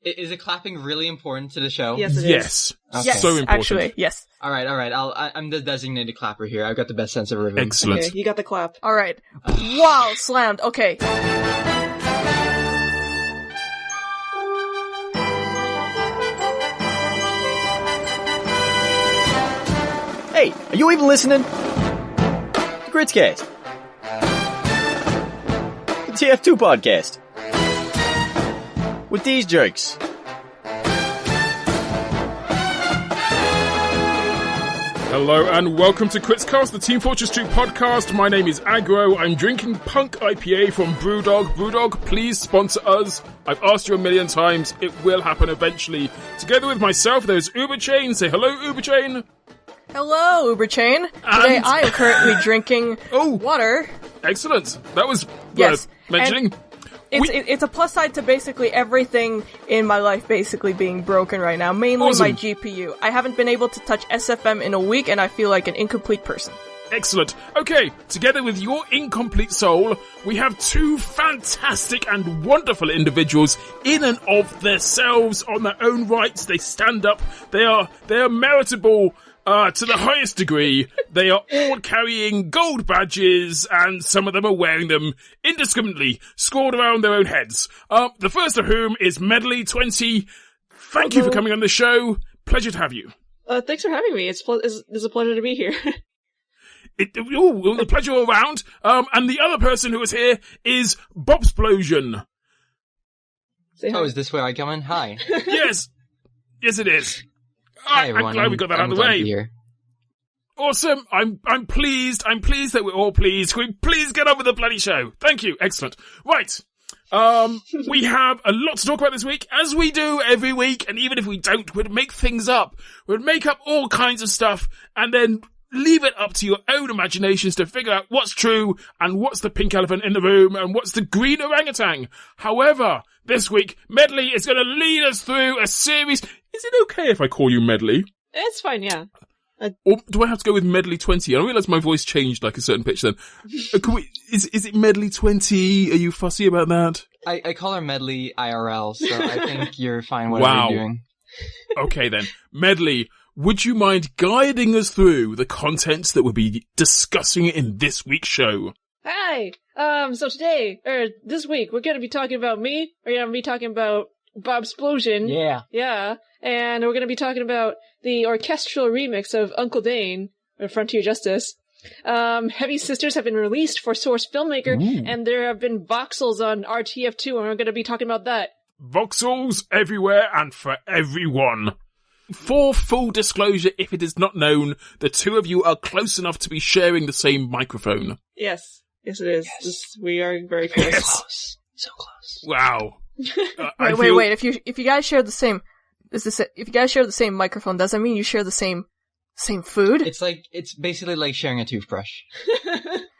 Is it clapping really important to the show? Yes, it is. Yes. Okay. Yes, So important. actually, yes. All right. I'm the designated clapper here. I've got the best sense of rhythm. Excellent. Okay, you got the clap. All right. Wow, slammed. Okay. Hey, are you even listening? KritzKast. The TF2 podcast. With these jerks. Hello and welcome to KritzKast, the Team Fortress 2 podcast. My name is Aggro. I'm drinking Punk IPA from Brewdog. Brewdog, please sponsor us. I've asked you a million times. It will happen eventually. Together with myself, there's Uberchain. Say hello, Uberchain. Hello, Uberchain. Today I am currently drinking water. Excellent. That was Yes. mentioning. It's a plus side to basically everything in my life basically being broken right now, mainly Awesome. my GPU. I haven't been able to touch SFM in a week and I feel like an incomplete person. Excellent. Okay, together with your incomplete soul, we have two fantastic and wonderful individuals in and of themselves on their own rights. They stand up. They are meritable to the highest degree. They are all carrying gold badges, and some of them are wearing them indiscriminately, scored around their own heads. The first of whom is Medli20. Thank you for coming on the show. Pleasure to have you. Thanks for having me. It's a pleasure to be here. The pleasure all round. And the other person who is here is Bobsplosion. Oh, is this where I come in? Hi. Yes, it is. Hi, everyone. I'm glad we got that out I'm of the glad to way. be here. Awesome. I'm pleased. I'm pleased that we're all pleased. Can we please get on with the bloody show? Thank you. Excellent. Right. We have a lot to talk about this week, as we do every week, and even if we don't, we'd make things up. We'd make up all kinds of stuff, and then leave it up to your own imaginations to figure out what's true, and what's the pink elephant in the room, and what's the green orangutan. However, this week, Medli is going to lead us through a series. Is it okay if I call you Medli? It's fine, yeah. Or do I have to go with Medli20? I realise my voice changed like a certain pitch then. Is it Medli20? Are you fussy about that? I call her Medli IRL, so I think you're fine whatever you're doing. Okay then. Medli, would you mind guiding us through the contents that we'll be discussing in this week's show? Hi! So today, this week, we're gonna be talking about me. We're gonna be talking about Bobsplosion. Yeah. Yeah. And we're gonna be talking about the orchestral remix of Uncle Dane, or Frontier Justice. Heavy Sisters have been released for Source Filmmaker, and there have been Voxels on RTF2, and we're gonna be talking about that. Voxels everywhere and for everyone. For full disclosure, if it is not known, the two of you are close enough to be sharing the same microphone. Yes. Yes, it is. We are very close. Yes. Close. So close. Wow. Wait. If you guys share the same, if you guys share the same microphone, does that mean you share the same food? It's basically like sharing a toothbrush.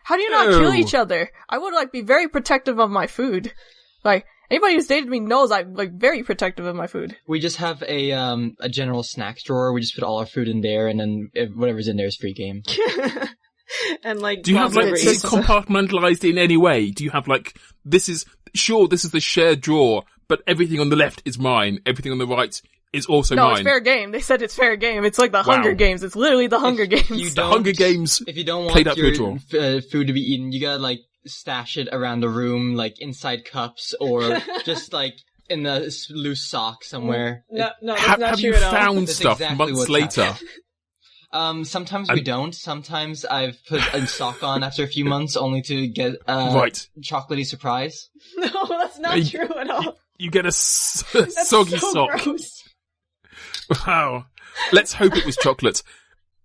How do you not kill each other? I would be very protective of my food. Anybody who's dated me knows I'm very protective of my food. We just have a general snacks drawer. We just put all our food in there, and then whatever's in there is free game. And do you have is it compartmentalized in any way? Do you have this is the shared drawer, but everything on the left is mine, everything on the right is also mine? No, it's fair game. They said it's fair game. It's like the Hunger Games. It's literally the Hunger Games. The Hunger Games. If you don't want your food to be eaten, you gotta stash it around the room, inside cups, or just in the loose sock somewhere. No, that's not true at all. Have you found stuff exactly months later? Sometimes we don't. Sometimes I've put a sock on after a few months only to get chocolatey surprise. No, that's not true at all. You get a soggy sock. Gross. Wow. Let's hope it was chocolate.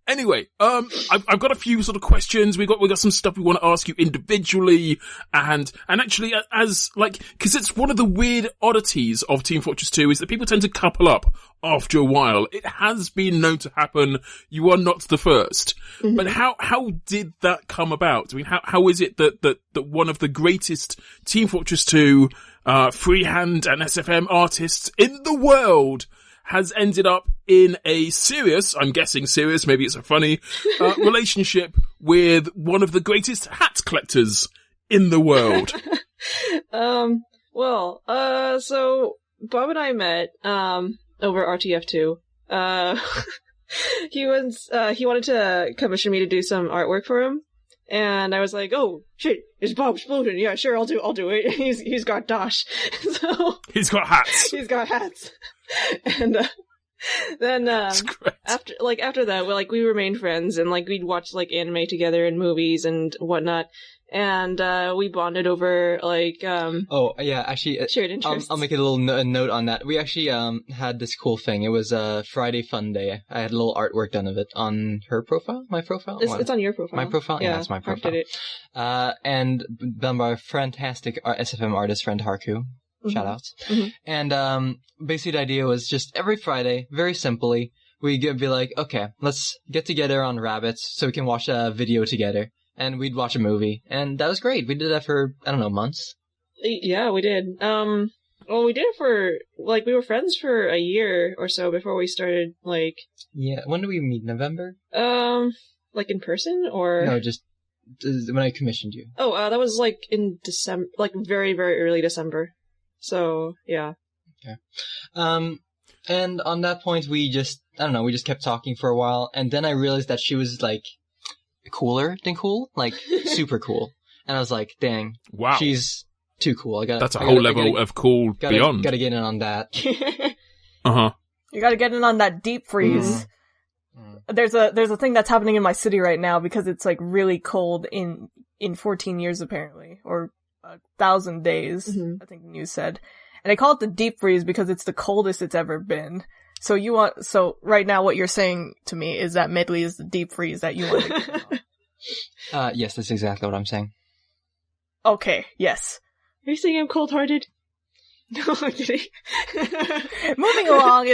Anyway, I've got a few sort of questions. We got some stuff we want to ask you individually, and actually cause it's one of the weird oddities of Team Fortress 2 is that people tend to couple up after a while. It has been known to happen. You are not the first. Mm-hmm. But how did that come about? I mean, how is it that one of the greatest Team Fortress 2, freehand and SFM artists in the world has ended up in a serious, I'm guessing serious, maybe it's a funny, relationship with one of the greatest hat collectors in the world? So Bob and I met over RTF2. He wanted to commission me to do some artwork for him, and I was like, "Oh shit, it's Bobsplosion. Yeah, sure, I'll do it." He's got Dosh, so he's got hats. He's got hats, and then after that, we remained friends, and we'd watch anime together and movies and whatnot. And we bonded over Oh yeah, actually, shared interests. I'll make a little note on that. We actually had this cool thing. It was a Friday Fun Day. I had a little artwork done of it on her profile, my profile. It's on your profile. My profile, yeah, it's my profile. Did it. And done by a fantastic SFM artist friend Harku. Shout outs. Mm-hmm. And basically the idea was just every Friday, very simply, we'd be like, okay, let's get together on Rabbits so we can watch a video together. And we'd watch a movie, and that was great. We did that for, I don't know, months? Yeah, we did. Well, we did it for, we were friends for a year or so before we started, Yeah, when did we meet? November? In person, or? No, just when I commissioned you. Oh, that was, in December, very, very early December. So, yeah. Okay. And on that point, we just kept talking for a while, and then I realized that she was, cooler than cool, super cool. And I was like, dang, wow, she's too cool. That's a whole level of cool beyond. Gotta get in on that. Uh-huh. You gotta get in on that deep freeze. Mm-hmm. There's a thing that's happening in my city right now because it's really cold in 14 years apparently, or 1,000 days, I think the news said. And they call it the deep freeze because it's the coldest it's ever been. So right now what you're saying to me is that Medli is the deep freeze that you want to get yes, that's exactly what I'm saying. Okay, yes. Are you saying I'm cold-hearted? No, I'm kidding. Moving along,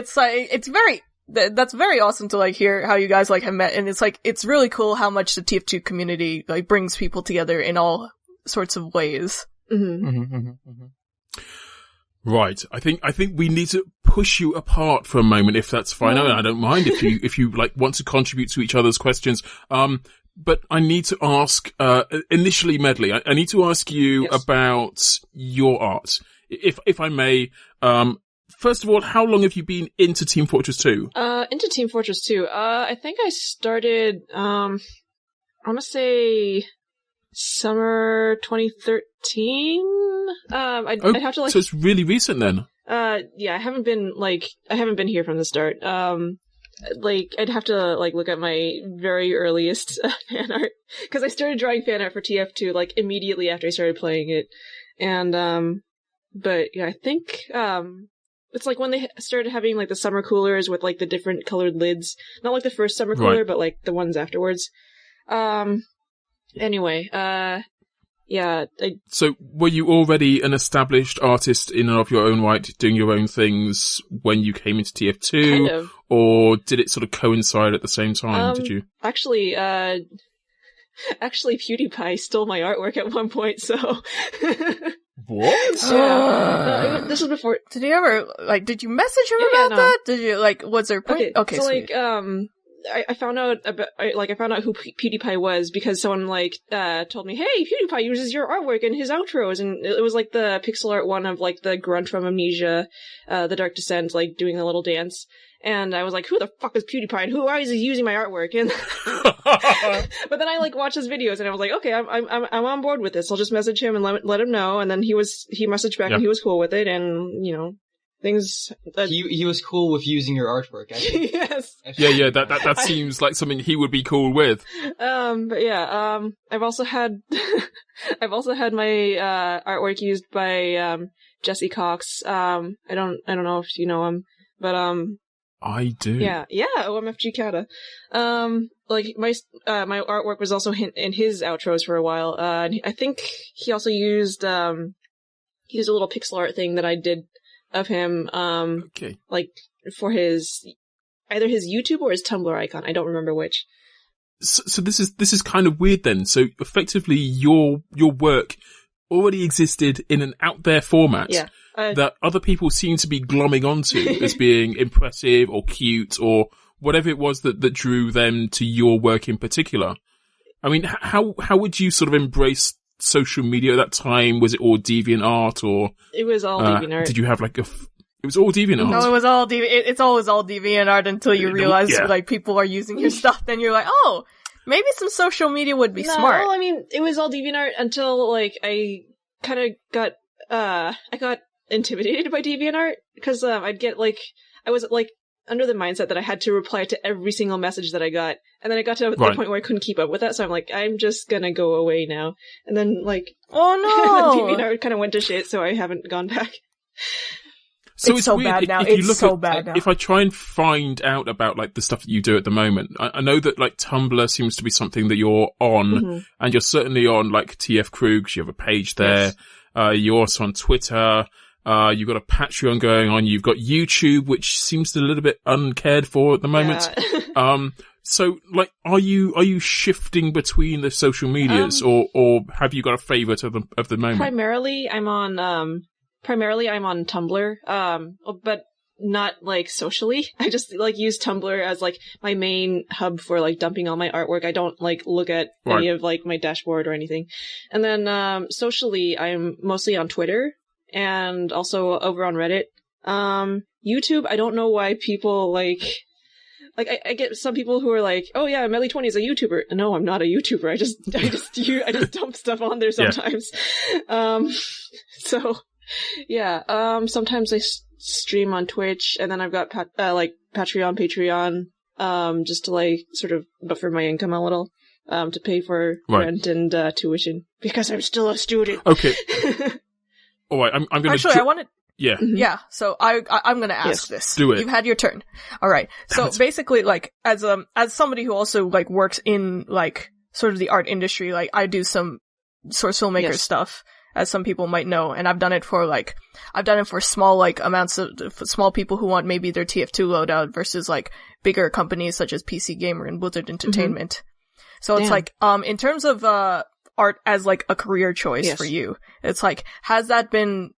that's very awesome to hear how you guys have met, and it's really cool how much the TF2 community brings people together in all sorts of ways. Mm-hmm. Mm-hmm, mm-hmm, mm-hmm. Right. I think we need to push you apart for a moment, if that's fine. I don't mind if you want to contribute to each other's questions. But I need to ask, initially, Medli, I need to ask you about your art. If I may, first of all, how long have you been into Team Fortress 2? Into Team Fortress 2. I think I started, I want to say summer 2013. I'd have to so it's really recent then. Yeah, I haven't been here from the start. I'd have to look at my very earliest fan art, because I started drawing fan art for TF2 immediately after I started playing it, and but yeah, I think it's when they started having the summer coolers with the different colored lids, not the first summer cooler, but the ones afterwards. Anyway, yeah. So, were you already an established artist in and of your own right, doing your own things when you came into TF2? Kind of. Or did it sort of coincide at the same time, did you? Actually, PewDiePie stole my artwork at one point, so... What? Yeah. This was before... Did you ever, did you message him about that? Did you, was there... Okay, so, sweet. I found out about, I found out who PewDiePie was because someone, told me, hey, PewDiePie uses your artwork in his outros, and it was, the pixel art one of, the grunt from Amnesia, The Dark Descent, doing the little dance, and I was like, who the fuck is PewDiePie, and why is he using my artwork, and, but then I, watched his videos, and I was like, okay, I'm on board with this, I'll just message him and let him know, and then he messaged back, and he was cool with it, and, things that... He was cool with using your artwork, I think. Yes. Yeah, that seems like something he would be cool with. But yeah, I've also had my artwork used by Jesse Cox. I don't know if you know him, but I do. Yeah, OMFG Kata. My artwork was also in his outros for a while. And I think he also used a little pixel art thing that I did of him, okay. For either his YouTube or his Tumblr icon. I don't remember which. So this is kind of weird then. So effectively your work already existed in an out there format that other people seem to be glomming onto as being impressive or cute or whatever it was that drew them to your work in particular. I mean, how would you sort of embrace social media at that time? Was it all DeviantArt or... It was all DeviantArt. Did you have It was all DeviantArt. No, it was all it's always all DeviantArt until you realize like people are using your stuff. Then you're like, oh, maybe some social media would be smart. No, I mean, it was all DeviantArt until like I kind of got intimidated by DeviantArt because I'd get like I was like under the mindset that I had to reply to every single message that I got, and then I got to the point where I couldn't keep up with that, so I'm like, I'm just gonna go away now. And then like, oh no, DeviantArt kind of went to shit, so I haven't gone back. So it's so weird. bad now. It's so bad now. If I try and find out about like the stuff that you do at the moment, I know that like Tumblr seems to be something that you're on, and you're certainly on like TF Crew because you have a page there. Yes. You're also on Twitter. You've got a Patreon going on. You've got YouTube, which seems a little bit uncared for at the moment. Yeah. So like, are you shifting between the social medias, or have you got a favorite of the moment? Primarily, I'm on Tumblr, but not like socially. I just like use Tumblr as like my main hub for like dumping all my artwork. I don't like look at any of like my dashboard or anything. And then socially, I'm mostly on Twitter. And also over on Reddit. YouTube, I don't know why people like I get some people who are like, oh yeah, Medli20 is a YouTuber. No, I'm not a YouTuber. I just dump stuff on there sometimes. Yeah. So yeah, sometimes I stream on Twitch, and then I've got Patreon, just to like sort of buffer my income a little, to pay for rent and tuition because I'm still a student. Okay. All right, I'm going to... Actually, I wanted... Yeah. Mm-hmm. Yeah, so I'm going to ask this. Do it. You've had your turn. All right. So basically, like, as somebody who also, like, works in, like, sort of the art industry, like, I do some source filmmaker stuff, as some people might know, and I've done it for small, like, amounts of... small people who want maybe their TF2 loadout versus, like, bigger companies such as PC Gamer and Blizzard Entertainment. Mm-hmm. So it's like, in terms of, art as like a career choice for you. It's like, has that been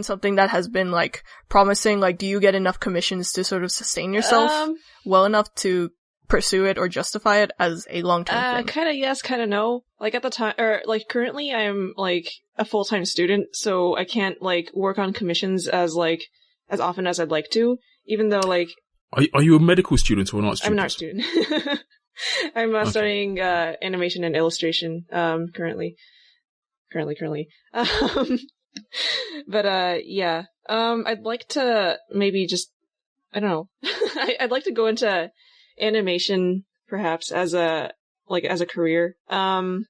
something that has been like promising? Like, do you get enough commissions to sort of sustain yourself well enough to pursue it or justify it as a long-term thing? Kind of yes, kind of no. Like at the time, or like currently I'm like a full-time student, so I can't like work on commissions as often as I'd like to, even though like... Are you a medical student or an art student? I'm not a student. I'm studying animation and illustration currently. But yeah, I'd like to maybe just, I don't know. I'd like to go into animation perhaps as a career. Do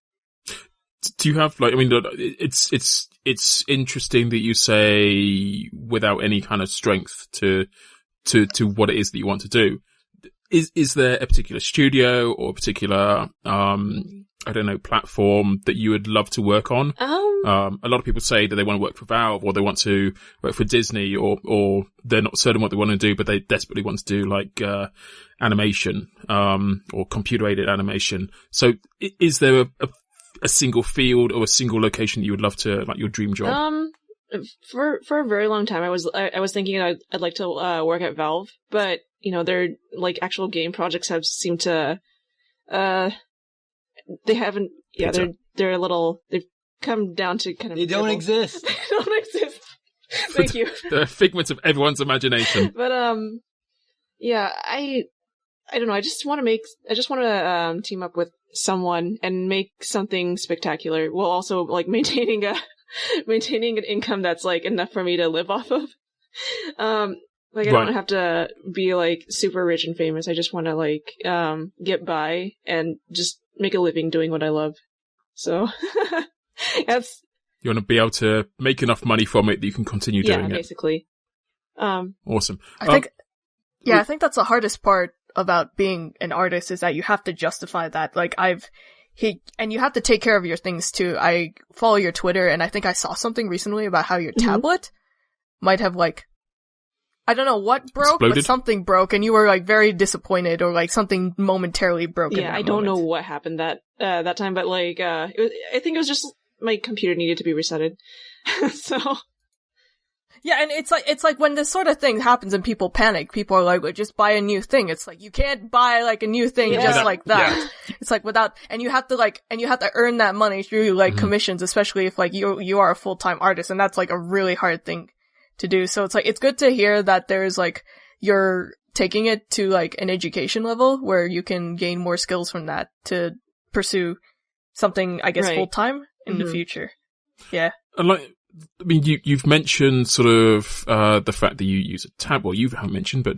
you have like, I mean, it's interesting that you say without any kind of strength to what it is that you want to do. Is there a particular studio or a particular, I don't know, platform that you would love to work on? A lot of people say that they want to work for Valve or they want to work for Disney or they're not certain what they want to do, but they desperately want to do like, animation, or computer-aided animation. So is there a single field or a single location that you would love to, like your dream job? For a very long time, I was thinking I'd like to, work at Valve, but you know, their like actual game projects have seemed to, they haven't. Yeah, they're a little. They've come down to kind of. They don't exist. They don't exist. Thank you. They're figments of everyone's imagination. But yeah, I don't know. I just want to team up with someone and make something spectacular, while also like maintaining an income that's like enough for me to live off of. Like, I don't have to be, like, super rich and famous. I just want to, like, get by and just make a living doing what I love. So, that's... You want to be able to make enough money from it that you can continue doing it. Yeah, basically. Awesome. I think that's the hardest part about being an artist is that you have to justify that. Like, and you have to take care of your things, too. I follow your Twitter, and I think I saw something recently about how your tablet might have, like... I don't know what broke, but something broke, and you were like very disappointed, or like something momentarily broke. Yeah, I don't know what happened that time, but like I think it was just my computer needed to be resetted. So yeah, and it's like when this sort of thing happens and people panic, people are like, well, just buy a new thing. It's like you can't buy like a new thing just like that. Yeah. It's like and you have to earn that money through like commissions, especially if like you are a full-time artist, and that's like a really hard thing to do. So it's like, it's good to hear that there's like, you're taking it to like an education level where you can gain more skills from that to pursue something, I guess, full time in the future. Yeah. And like, I mean, you've mentioned sort of, the fact that you use a tab, well, you haven't mentioned, but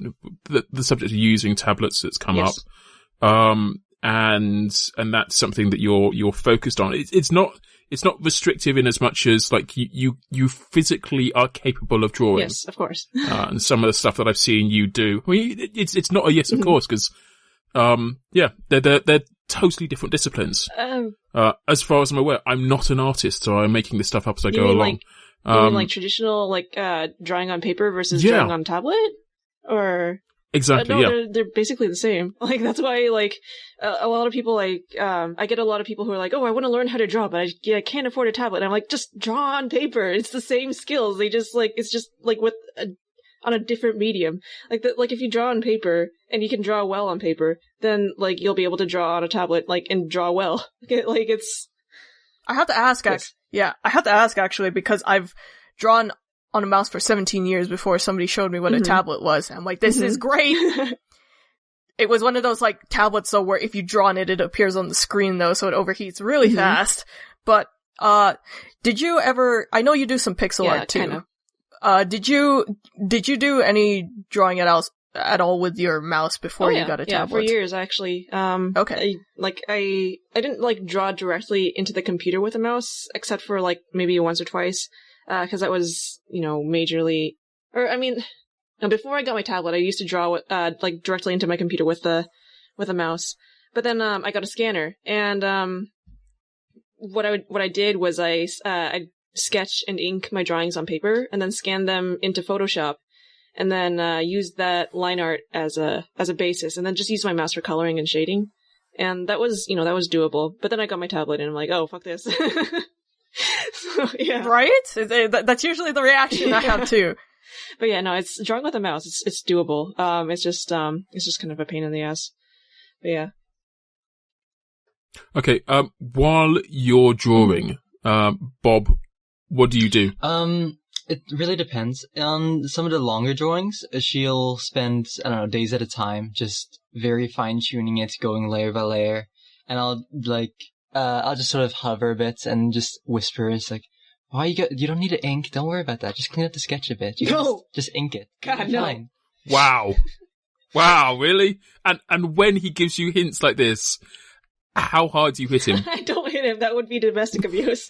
the subject of using tablets that's come up. And that's something that you're focused on. It's not restrictive in as much as like you physically are capable of drawing. Yes, of course. And some of the stuff that I've seen you do, I mean, it's not a yes, of course, because, they're totally different disciplines. As far as I'm aware, I'm not an artist, so I'm making this stuff up as I go along. You mean like traditional, like, drawing on paper versus drawing on tablet? Or? Exactly, no, they're basically the same. Like, that's why, like, a lot of people, like, I get a lot of people who are like, oh, I want to learn how to draw, but I can't afford a tablet. And I'm like, just draw on paper. It's the same skills. They just, like, it's just, like, on a different medium. Like, if you draw on paper, and you can draw well on paper, then, like, you'll be able to draw on a tablet, like, and draw well. Like, it's... I have to ask, I have to ask, actually, because I've drawn on a mouse for 17 years before somebody showed me what a tablet was. I'm like, this is great. It was one of those, like, tablets, though, where if you draw on it, it appears on the screen, though, so it overheats really fast. But, did you ever, I know you do some pixel art, too. Kinda. Did you do any drawing at all with your mouse before you got a tablet? Yeah, for years, actually. Okay. I didn't, like, draw directly into the computer with a mouse, except for, like, maybe once or twice. Cause that was, majorly, before I got my tablet, I used to draw, like, directly into my computer with a mouse. But then, I got a scanner, and, what I did was I sketch and ink my drawings on paper, and then scan them into Photoshop, and then, use that line art as a basis, and then just use my mouse for coloring and shading. And that was, that was doable. But then I got my tablet, and I'm like, oh, fuck this. So, yeah. Right? That's usually the reaction I have too. But yeah, no, it's drawing with a mouse. It's doable. It's just kind of a pain in the ass. But yeah. Okay. While you're drawing, Bob, what do you do? It really depends. On some of the longer drawings, she'll spend, I don't know, days at a time, just very fine tuning it, going layer by layer. And I'll just sort of hover a bit and just whisper. It's like, why you don't need to ink. Don't worry about that. Just clean up the sketch a bit. Just ink it. God, no. Fine. Wow. Wow, really? And when he gives you hints like this, how hard do you hit him? I don't hit him. That would be domestic abuse.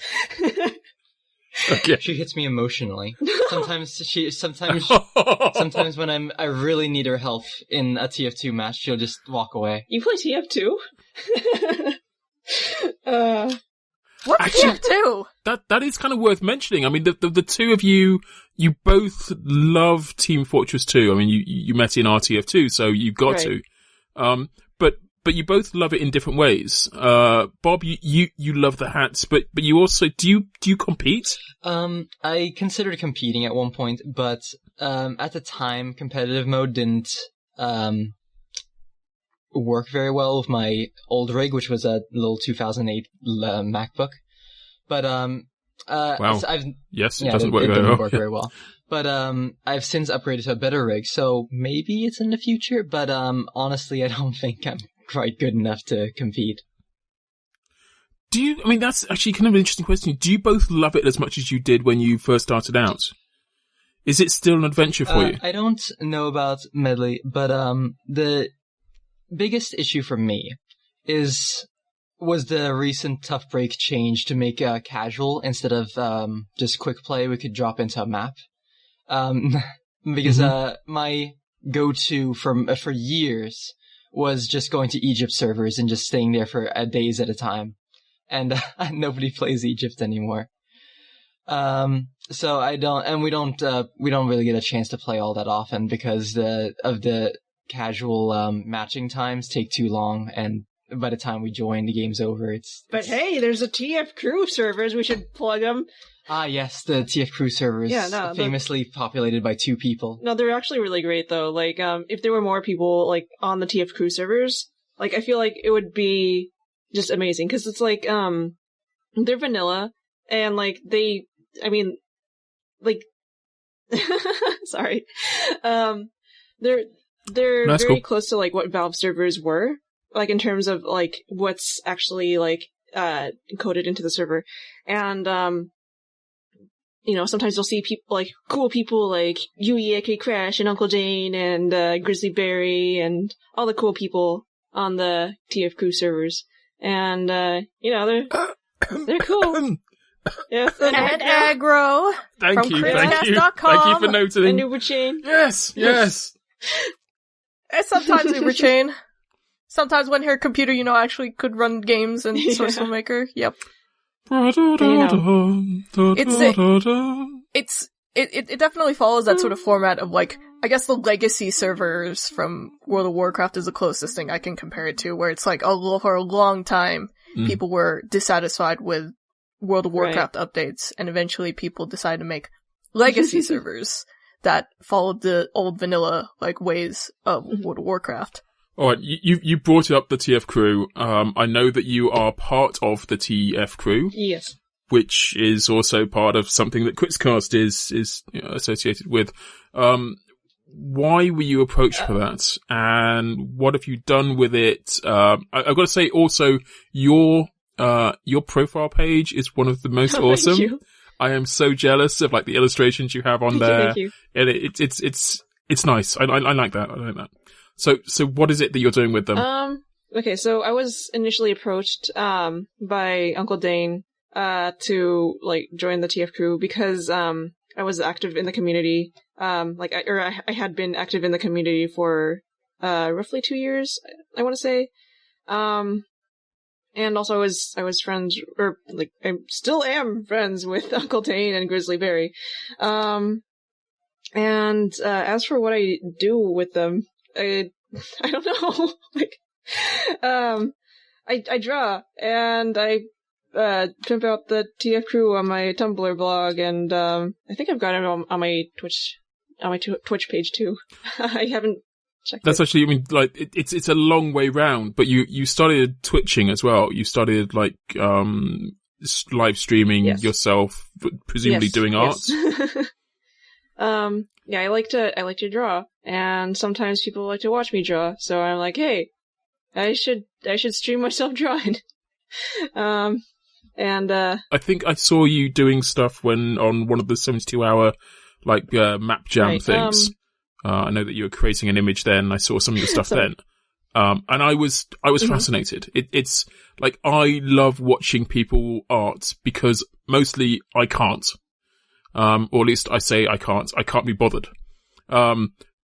Okay. She hits me emotionally. Sometimes when I really need her help in a TF2 match, she'll just walk away. You play TF2? What actually, TF2? That is kind of worth mentioning. I mean, the two of you both love Team Fortress 2. I mean, you met in RTF2, so you've got to. But you both love it in different ways. Bob, you love the hats, but you also, do you compete? I considered competing at one point, but, at the time, competitive mode didn't, work very well with my old rig, which was a little 2008 MacBook. But, wow. It doesn't work very well. But, I've since upgraded to a better rig, so maybe it's in the future, but, honestly, I don't think I'm quite good enough to compete. That's actually kind of an interesting question. Do you both love it as much as you did when you first started out? Is it still an adventure for you? I don't know about Medli, but, the biggest issue for me was the recent Tough Break change to make casual instead of just quick play. We could drop into a map, because my go-to for years was just going to Egypt servers and just staying there for days at a time, and nobody plays Egypt anymore. So I don't, and we don't really get a chance to play all that often because of the casual matching times take too long, and by the time we join, the game's over. But hey, there's a TF Crew servers. We should plug them. Ah, yes, the TF Crew servers. Yeah, no, famously populated by 2 people. No, they're actually really great though. Like, if there were more people like on the TF Crew servers, like I feel like it would be just amazing because it's like they're vanilla and like Sorry. They're That's very cool. close to like what Valve servers were, like in terms of like what's actually like encoded into the server. And sometimes you'll see people like cool people like Yui aka Crash and Uncle Dane and Grizzly Berry and all the cool people on the TF Crew servers. And they're cool. Yes, And aggro. Thank you. Thank you for noting. And Uberchain. Yes. And sometimes Uberchain. Sometimes when her computer, actually could run games in Source Filmmaker. Yep. It definitely follows that sort of format of like, I guess the legacy servers from World of Warcraft is the closest thing I can compare it to, where it's like for a long time, people were dissatisfied with World of Warcraft updates, and eventually people decided to make legacy servers that followed the old vanilla like ways of World of Warcraft. Alright, you brought up the TF Crew. I know that you are part of the TF Crew. Yes. Which is also part of something that KritzKast is associated with. Why were you approached for that? And what have you done with it? I've got to say also, your profile page is one of the most awesome. Thank you. I am so jealous of like the illustrations you have on there. Thank you. And it's nice. I like that. I like that. So what is it that you're doing with them? Okay, so I was initially approached, by Uncle Dane, to, like, join the TF Crew because, I was active in the community, I had been active in the community for, roughly 2 years, I want to say. And also I was friends, or, like, I still am friends with Uncle Dane and Grizzly Berry. And, as for what I do with them, I don't know. Like, I draw, and I, pimp out the TF Crew on my Tumblr blog, and, I think I've got it on my Twitch page too. I haven't checked That's it. actually, I mean, like, it's a long way round, but you started twitching as well. You started, like, live streaming yourself, presumably doing art. Yeah, I like to draw, and sometimes people like to watch me draw, so I'm like, hey, I should stream myself drawing. I think I saw you doing stuff on one of the 72-hour, like, map jam things. I know that you were creating an image then, I saw some of your stuff then. And I was fascinated. It's, like, I love watching people art, because mostly I can't. Or at least I say I can't be bothered.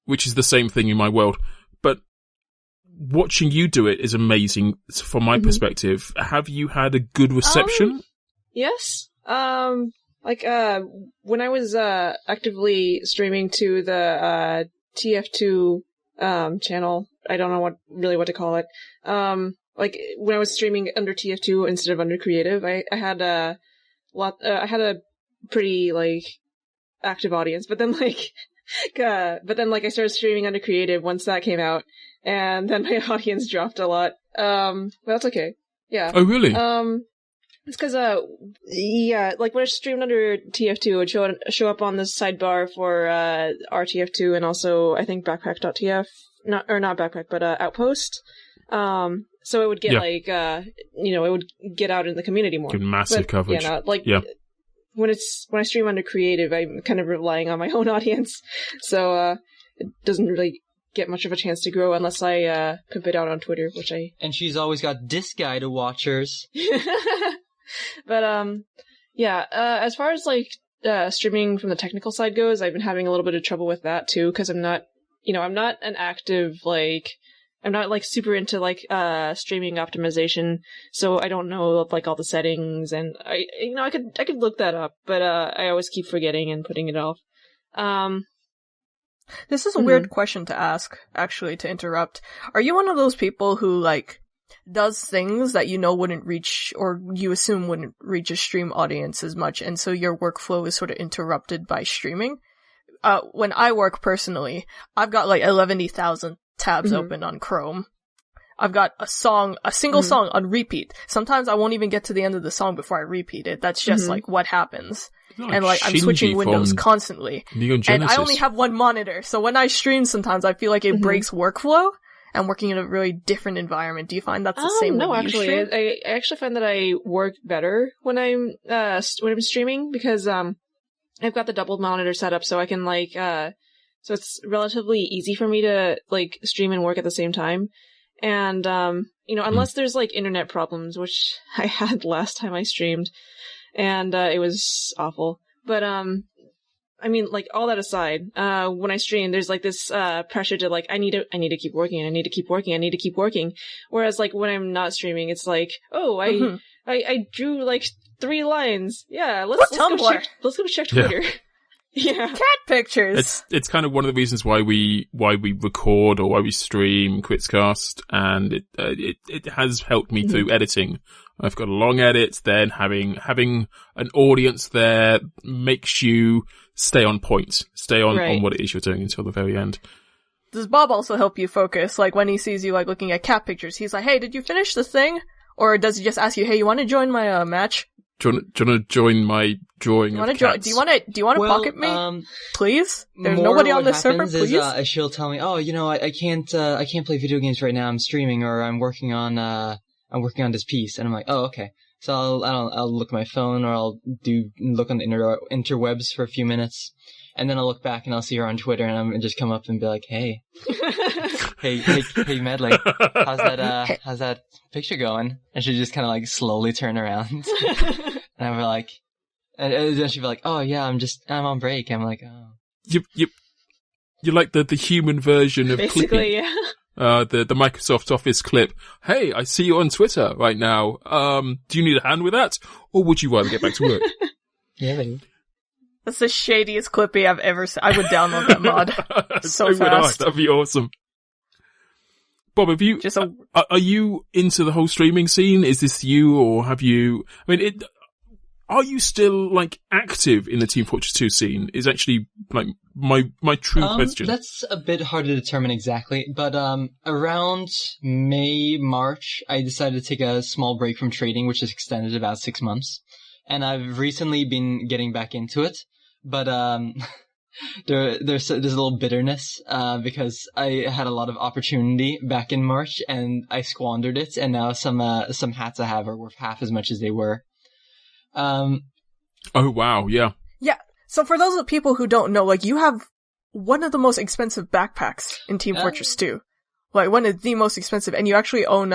Which is the same thing in my world. But watching you do it is amazing from my perspective. Have you had a good reception? Yes. When I was, actively streaming to the, TF2, channel, I don't know what to call it. Like, when I was streaming under TF2 instead of under Creative, I had a pretty, like, active audience, but then I started streaming under Creative once that came out, and then my audience dropped a lot. But that's okay. Yeah. Oh, really? It's cause, like when I streamed under TF2, it would show up on the sidebar for, RTF2 and also, I think, backpack.tf. Not backpack, but, Outpost. So it would get, it would get out in the community more. Good massive coverage. When I stream under Creative, I'm kind of relying on my own audience. So, it doesn't really get much of a chance to grow unless I, pimp it out on Twitter, which I... And she's always got this guy to watchers. But, as far as, like, streaming from the technical side goes, I've been having a little bit of trouble with that, too, because I'm not an active, like... I'm not, like, super into, like, streaming optimization, so I don't know, like, all the settings, and I could look that up, but, I always keep forgetting and putting it off. This is a weird question to ask, actually, to interrupt. Are you one of those people who, like, does things that wouldn't reach, or you assume wouldn't reach a stream audience as much, and so your workflow is sort of interrupted by streaming? When I work personally, I've got, like, 11,000 tabs open on Chrome. I've got a single song on repeat. Sometimes I won't even get to the end of the song before I repeat it. That's just like what happens. And like I'm switching windows constantly. And I only have one monitor, so when I stream sometimes I feel like it breaks workflow. I'm working in a really different environment. Do you find that's the same? No, actually, I actually find that I work better when I'm streaming because I've got the double monitor setup, so I can like so it's relatively easy for me to like stream and work at the same time. And unless there's like internet problems, which I had last time I streamed, and it was awful. But I mean, like, all that aside, when I stream, there's like this pressure to like, I need to keep working, I need to keep working. Whereas like when I'm not streaming, it's like, oh, I drew like 3 lines. Yeah, let's go check Twitter. Yeah. Cat pictures. It's kind of one of the reasons why we record or why we stream KritzKast, and it has helped me through editing. I've got a long edit, then having an audience there makes you stay on point, on what it is you're doing until the very end. Does Bob also help you focus? Like when he sees you like looking at cat pictures, he's like, "Hey, did you finish the thing?" Or does he just ask you, "Hey, you want to join my match? Do you want to join my drawing of cats? Do you want to pocket me, please? There's nobody on the server, please." She'll tell me, "Oh, I can't play video games right now. I'm streaming, or I'm working on this piece." And I'm like, "Oh, okay." So I'll look at my phone, or I'll look on the interwebs for a few minutes, and then I'll look back and I'll see her on Twitter, and I'm just come up and be like, "Hey, hey, Medli, how's that picture going?" And she'll just kind of like slowly turn around, and I'm like, and then she'll be like, "Oh yeah, I'm on break." I'm like, "Oh." You're like the human version of basically, Clippy. yeah. The Microsoft Office clip. "Hey, I see you on Twitter right now. Do you need a hand with that? Or would you rather get back to work?" Yeah, baby. That's the shadiest Clippy I've ever seen. I would download that mod so fast. That'd be awesome. Bob, are you into the whole streaming scene? Is this you, or have you, are you still like active in the Team Fortress 2 scene? Is actually like my true question. That's a bit hard to determine exactly, but around May, March, I decided to take a small break from trading, which is extended about 6 months. And I've recently been getting back into it, but there's a little bitterness because I had a lot of opportunity back in March and I squandered it, and now some hats I have are worth half as much as they were. Oh wow, yeah. Yeah. So for those of the people who don't know, like, you have one of the most expensive backpacks in Team Fortress 2. Like, one of the most expensive, and you actually own,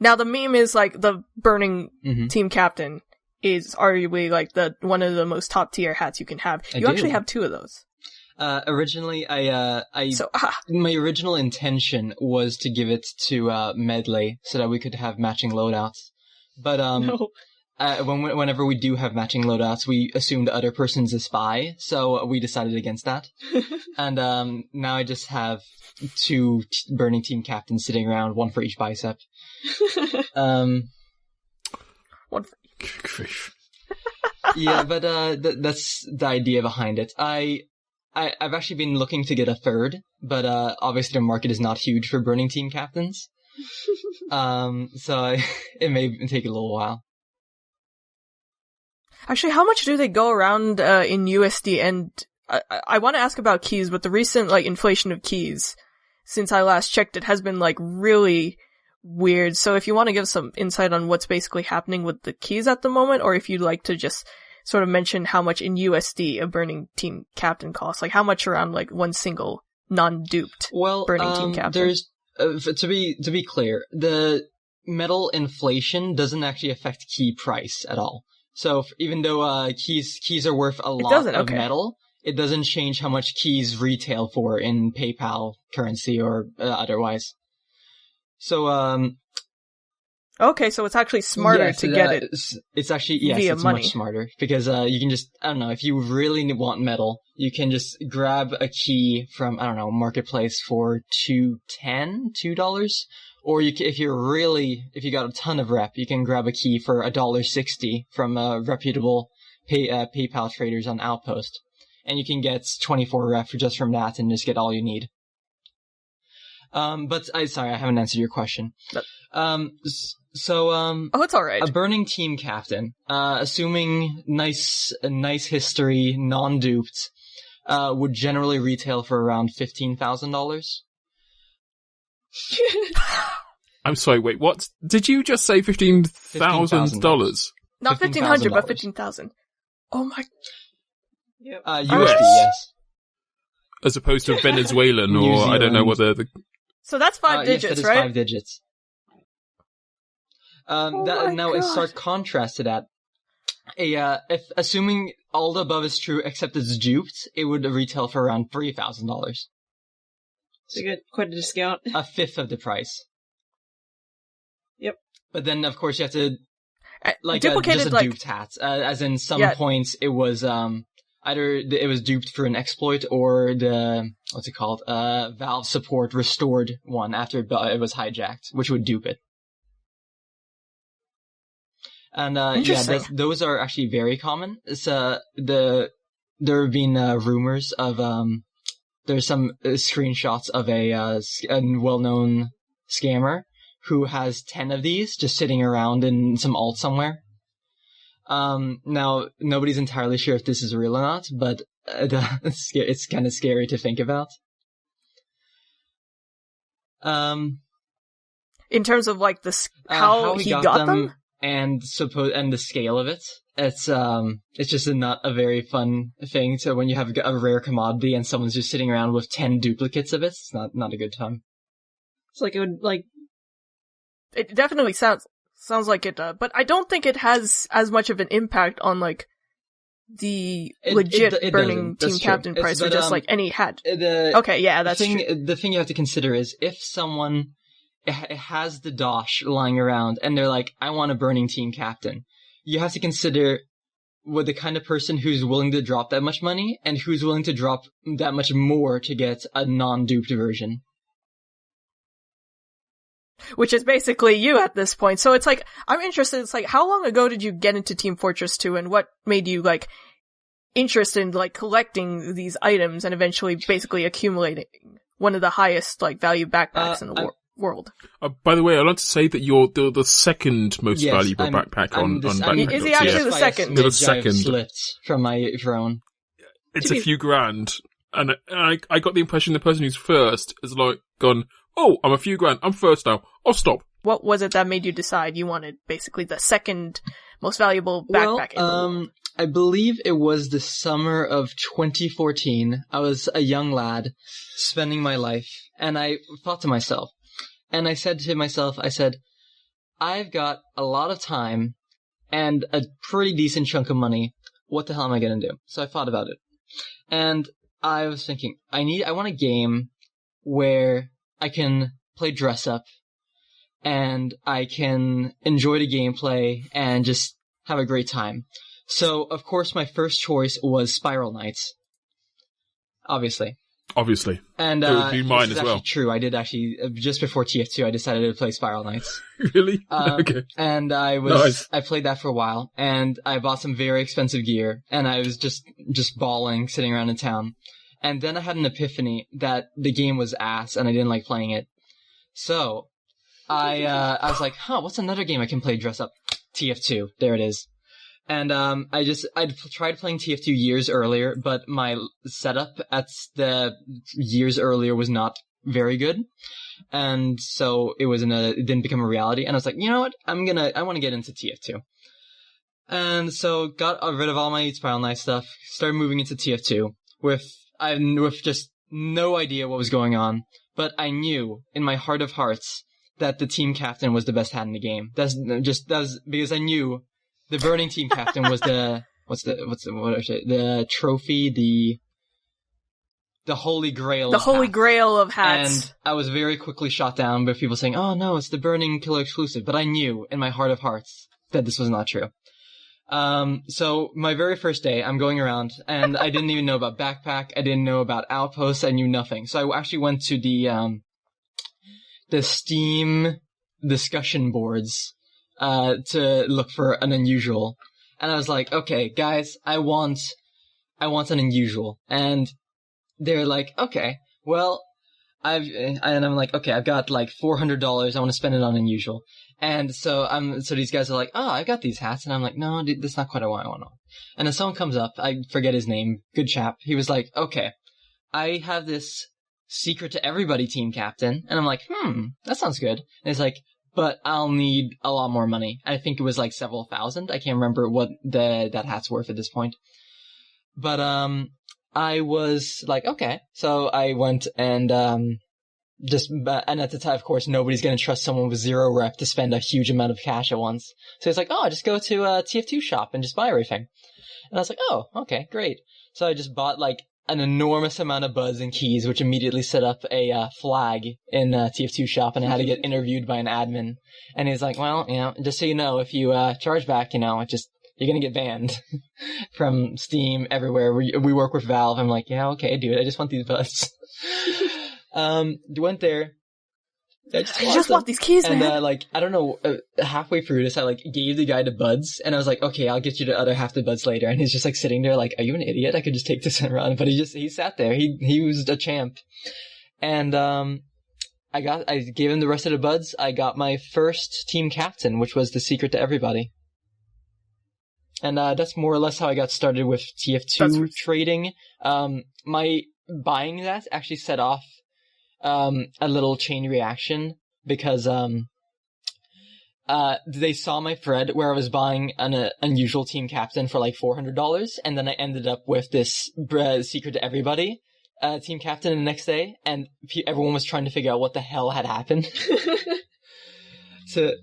now the meme is, like, the burning team captain is arguably, like, one of the most top tier hats you can have. You actually have 2 of those. Originally, my original intention was to give it to, Medli so that we could have matching loadouts. But, No. Whenever we do have matching loadouts, we assume the other person's a spy, so we decided against that. And now I just have 2 burning team captains sitting around, 1 for each bicep. One for each. Yeah, but that's the idea behind it. I've actually been looking to get a 3rd, but obviously the market is not huge for burning team captains. So it may take a little while. Actually, how much do they go around in USD? And I want to ask about keys, but the recent like inflation of keys since I last checked, it has been like really weird. So if you want to give some insight on what's basically happening with the keys at the moment, or if you'd like to just sort of mention how much in USD a burning team captain costs, like how much around like one single non-duped burning team captain. There's to be clear, the metal inflation doesn't actually affect key price at all. So even though keys are worth a lot of metal, it doesn't change how much keys retail for in PayPal currency or otherwise. So okay, so it's actually smarter to get it. It's actually via it's money. Much smarter because you can just, I don't know, if you really want metal, you can just grab a key from, I don't know, Marketplace for $2.10. Or if you got a ton of rep, you can grab a key for $1.60 from reputable PayPal traders on Outpost. And you can get 24 rep just from that and just get all you need. But sorry, I haven't answered your question. No. Oh, it's alright. A burning team captain, assuming nice history, non-duped, would generally retail for around $15,000. I'm sorry, wait, what? Did you just say $15,000? Not 1,500, but 15,000. Oh my... Yep. USD, yes. As opposed to Venezuelan, or I don't know what the... So that's 5 digits, yes, that is right? 5 digits. my now, in God. stark contrast to that, if assuming all the above is true except it's duped, it would retail for around $3,000. So you get quite a discount. A fifth of the price. Yep. But then, of course, you have to duplicated, just a duped hat. As in, some points it was either it was duped for an exploit or the Valve support restored one after it was hijacked, which would dupe it. And those are actually very common. It's there have been rumors of there's some screenshots of a well-known scammer who has 10 of these just sitting around in some alt somewhere. Now nobody's entirely sure if this is real or not, but it's kind of scary to think about. In terms of like how he got them? And the scale of it, it's just not a very fun thing. So when you have a rare commodity and someone's just sitting around with 10 duplicates of it, it's not a good time. It's like it would like. It definitely sounds like it, but I don't think it has as much of an impact on like the legit burning team captain price, or just like any hat. Okay, yeah, that's true. The thing you have to consider is if someone has the dosh lying around and they're like, I want a burning team captain, you have to consider what the kind of person who's willing to drop that much money and who's willing to drop that much more to get a non-duped version. Which is basically you at this point. So it's like, I'm interested, it's like, how long ago did you get into Team Fortress 2 and what made you like interested in like collecting these items and eventually basically accumulating one of the highest like value backpacks in the world? By the way, I'd like to say that you're the second most valuable backpack on Backpack. Is he actually the second? You're the second. Slipped from my throne. It's a few grand. And I got the impression the person who's first has like gone, oh, I'm a few grand, I'm first now, I'll stop. What was it that made you decide you wanted basically the second most valuable backpack in the world? I believe it was the summer of 2014. I was a young lad spending my life, and I thought to myself, and I said to myself, I've got a lot of time and a pretty decent chunk of money. What the hell am I going to do? So I thought about it. And I was thinking, I want a game where I can play dress up and I can enjoy the gameplay and just have a great time. So, of course, my first choice was Spiral Knights. Obviously. And it would be mine as well. True. I did actually, just before TF2, I decided to play Spiral Knights. Really? Okay. And I played that for a while, and I bought some very expensive gear, and I was just bawling, sitting around in town. And then I had an epiphany that the game was ass, and I didn't like playing it. So, I was like, what's another game I can play dress up? TF2. There it is. And I'd tried playing TF2 years earlier, but my setup at the years earlier was not very good. And so it didn't become a reality. And I was like, you know what? I want to get into TF2. And so got rid of all my Spiral Knight stuff, started moving into TF2 with just no idea what was going on. But I knew in my heart of hearts that the team captain was the best hat in the game. That was because I knew the burning team captain was the trophy, the holy grail. The holy grail of hats. And I was very quickly shot down by people saying, "Oh no, it's the burning killer exclusive." But I knew in my heart of hearts that this was not true. So my very first day, I'm going around, and I didn't even know about Backpack. I didn't know about Outposts. I knew nothing. So I actually went to the Steam discussion boards to look for an unusual. And I was like, okay, guys, I want an unusual. And they're like, okay, well, I'm like, okay, I've got like $400. I want to spend it on unusual. And so these guys are like, oh, I got these hats. And I'm like, no, dude, that's not quite what I want on. And then someone comes up, I forget his name, good chap. He was like, okay, I have this secret to everybody team captain. And I'm like, that sounds good. And he's like, but I'll need a lot more money. And I think it was like several thousand. I can't remember what that hat's worth at this point. But, I was like, okay. So I went and, and at the time, of course, nobody's going to trust someone with 0 rep to spend a huge amount of cash at once. So it's like, oh, just go to a TF2 shop and just buy everything. And I was like, oh, okay, great. So I just bought like an enormous amount of buds and keys, which immediately set up a flag in a TF2 shop, and I had to get interviewed by an admin. And he's like, well, just so you know, if you charge back, you're gonna get banned from Steam everywhere. We work with Valve. I'm like, yeah, okay, dude, I just want these buds. Went there. I just want these keys, and, man. I don't know, halfway through this, I, gave the guy the buds, and I was like, okay, I'll get you the other half the buds later. And he's just, sitting there like, are you an idiot? I could just take this and run. But he sat there. He was a champ. And, I gave him the rest of the buds. I got my first team captain, which was the secret to everybody. And, that's more or less how I got started with TF2 trading. My buying that actually set off a little chain reaction because they saw my thread where I was buying an unusual team captain for like $400, and then I ended up with this secret to everybody team captain the next day, and everyone was trying to figure out what the hell had happened. So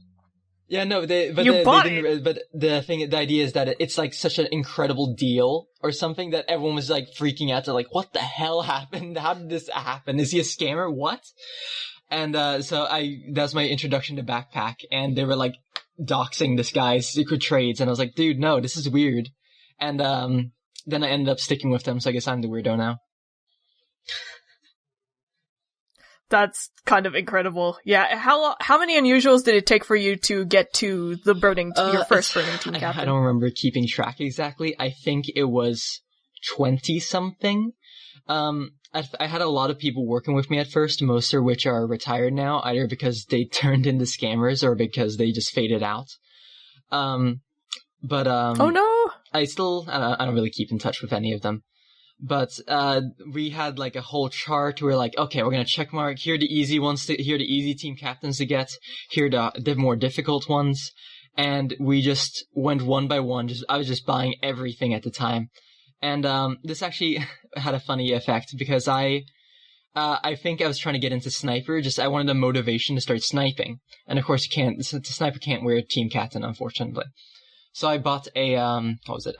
yeah, no, they didn't. But the idea is that it's like such an incredible deal or something that everyone was like freaking out. They're like, what the hell happened? How did this happen? Is he a scammer? What? And, so that's my introduction to Backpack, and they were like doxing this guy's secret trades. And I was like, dude, no, this is weird. And, then I ended up sticking with them. So I guess I'm the weirdo now. That's kind of incredible. Yeah, how many unusuals did it take for you to get to the your first burning team captain? I don't remember keeping track exactly. I think it was 20-something. I had a lot of people working with me at first, most of which are retired now, either because they turned into scammers or because they just faded out. Oh no! I don't really keep in touch with any of them. But, we had like a whole chart where like, okay, we're gonna check mark, here are the easy ones, here are the easy team captains to get, here are the more difficult ones, and we just went one by one, I was just buying everything at the time. And, this actually had a funny effect because I think I was trying to get into sniper, I wanted a motivation to start sniping. And of course the sniper can't wear a team captain, unfortunately. So I bought a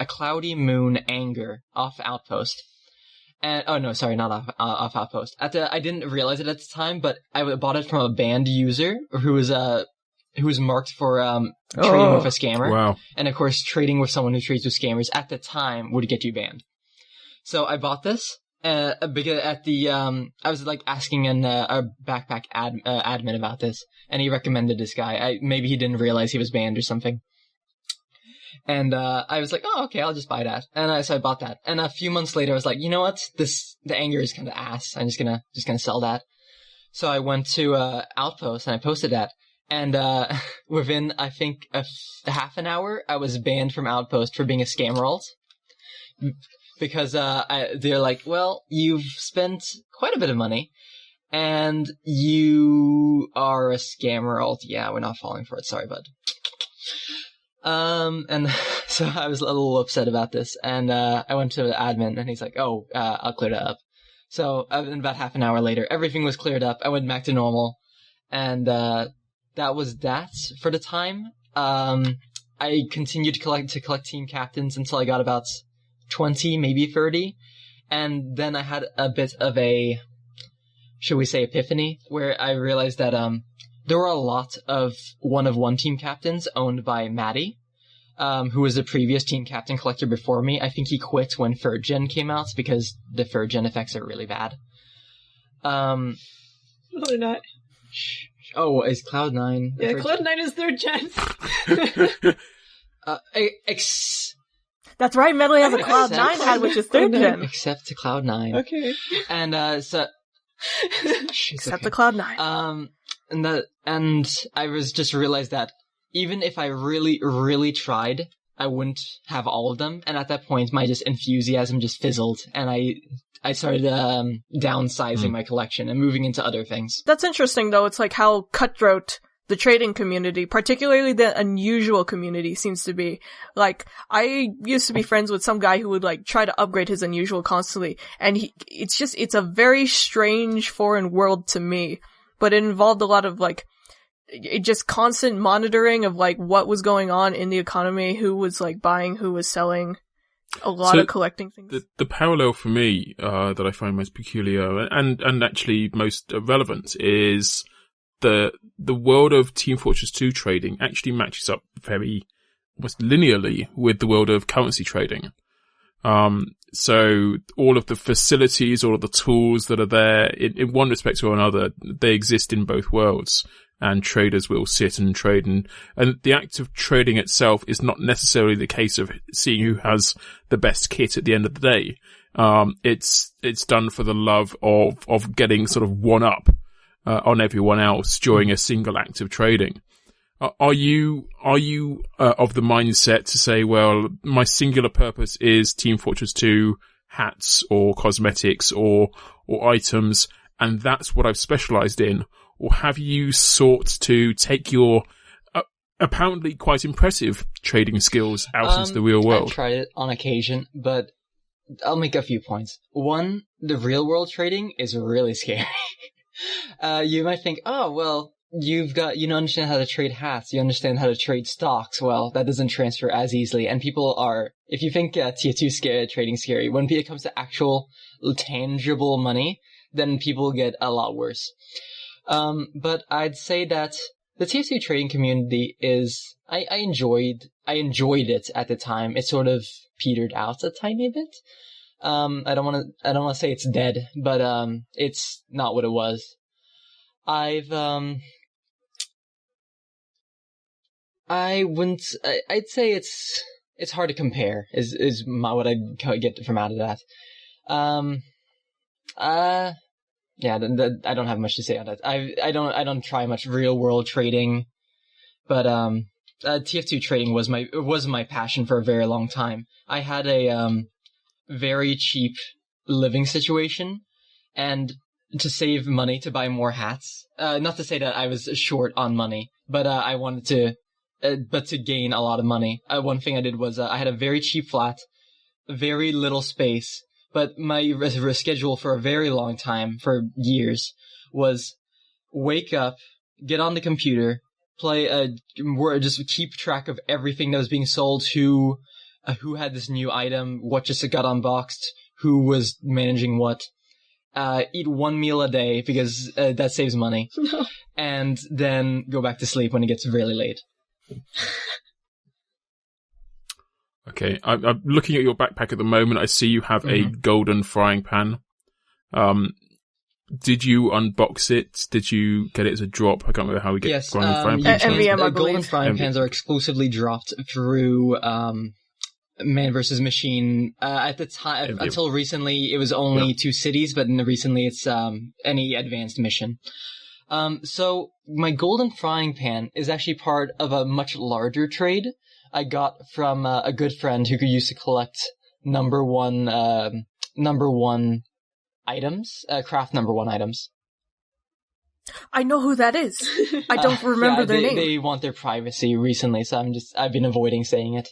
Cloudy Moon Anger off Outpost. And, oh no, sorry, not off Outpost. I didn't realize it at the time, but I bought it from a banned user who was marked for, trading with a scammer. Wow. And of course, trading with someone who trades with scammers at the time would get you banned. So I bought this, because I was like asking a Backpack admin about this, and he recommended this guy. Maybe he didn't realize he was banned or something. And, I was like, oh, okay, I'll just buy that. And so I bought that. And a few months later, I was like, you know what? The Anger is kind of ass. I'm just gonna sell that. So I went to, Outpost and I posted that. And, within, I think, half an hour, I was banned from Outpost for being a scammer alt. Because, they're like, well, you've spent quite a bit of money. And you are a scammer alt. Yeah, we're not falling for it. Sorry, bud. And so I was a little upset about this, and, I went to the admin, and he's like, oh, I'll clear that up. So, about half an hour later, everything was cleared up, I went back to normal, and, that was that for the time. I continued to collect team captains until I got about 20, maybe 30, and then I had a bit of a, should we say, epiphany, where I realized that, there were a lot of one-of-one team captains owned by Maddie, who was the previous team captain collector before me. I think he quit when 3rd Gen came out because the 3rd Gen effects are really bad. No, they're not. Oh, is Cloud9? Yeah, Cloud9 is 3rd Gen. That's right, Medli has a Cloud9 hat, which is 3rd Gen. Except to Cloud9. Okay. And, so... Except the Cloud9. And I was just realized that even if I really, really tried, I wouldn't have all of them. And at that point, my enthusiasm just fizzled, and I started downsizing my collection and moving into other things. That's interesting, though. It's like how cutthroat the trading community, particularly the unusual community, seems to be. Like, I used to be friends with some guy who would, like, try to upgrade his unusual constantly, and it's a very strange foreign world to me, but it involved a lot of, like, just constant monitoring of, like, what was going on in the economy, who was, like, buying, who was selling, a lot of collecting things. The parallel for me, that I find most peculiar and actually most relevant is the world of Team Fortress 2 trading actually matches up very almost linearly with the world of currency trading. So all of the facilities, all of the tools that are there, in one respect or another, they exist in both worlds, and traders will sit and trade, and the act of trading itself is not necessarily the case of seeing who has the best kit at the end of the day. It's done for the love of getting sort of one up on everyone else during a single act of trading. Are you of the mindset to say, well, my singular purpose is Team Fortress 2 hats or cosmetics or items, and that's what I've specialized in? Or have you sought to take your apparently quite impressive trading skills out into the real world? I've tried it on occasion, but I'll make a few points. One, the real world trading is really scary. You might think, oh, well, you understand how to trade hats, you understand how to trade stocks. Well, that doesn't transfer as easily. And people are, if you think Tier 2 trading scary, when it comes to actual tangible money, then people get a lot worse. But I'd say that the Tier 2 trading community is, I enjoyed it at the time. It sort of petered out a tiny bit. I don't want to say it's dead, but, it's not what it was. I'd say it's hard to compare, is what I get from out of that. Yeah, I don't have much to say on that. I don't try much real world trading, but, TF2 trading was my passion for a very long time. I had a, very cheap living situation, and to save money to buy more hats, not to say that I was short on money, but, I wanted to gain a lot of money. One thing I did was, I had a very cheap flat, very little space, but my schedule for a very long time, for years, was wake up, get on the computer, just keep track of everything that was being sold, who had this new item, what just got unboxed, who was managing what, eat one meal a day because that saves money, and then go back to sleep when it gets really late. Okay, I'm looking at your backpack at the moment. I see you have a golden frying pan. Did you unbox it? Did you get it as a drop? I can't remember how we get golden frying pans. MVM, I believe. Golden frying pans are exclusively dropped through Man vs. Machine. At the time, until recently, it was only 2 cities, but recently it's any advanced mission. So my golden frying pan is actually part of a much larger trade I got from a good friend who used to collect number one items, craft number one items. I know who that is. I don't remember their name. They want their privacy recently, so I've been avoiding saying it.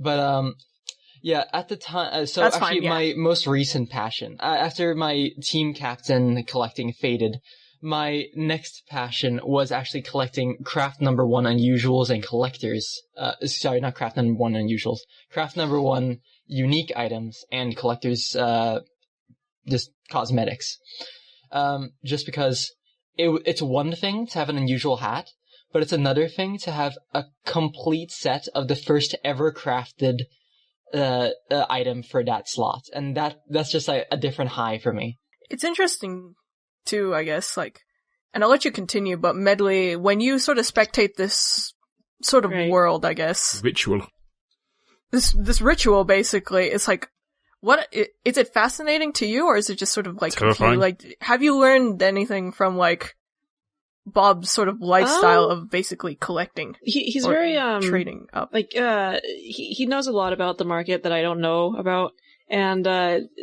But, yeah, at the time, so that's actually fine, yeah. My most recent passion, after my team captain collecting faded, my next passion was actually collecting craft number one unusuals and collectors. Sorry, not craft number one unusuals. Craft number one unique items and collectors, just cosmetics. Just because it's one thing to have an unusual hat, but it's another thing to have a complete set of the first ever crafted item for that slot. And that's just like a different high for me. It's interesting too, I guess, like, and I'll let you continue, but Medli, when you sort of spectate this sort of world, I guess. Ritual. This ritual, basically, it's like, what is it fascinating to you, or is it just sort of like terrifying? Like, have you learned anything from like Bob's sort of lifestyle of basically collecting? He's very trading up. Like he knows a lot about the market that I don't know about, and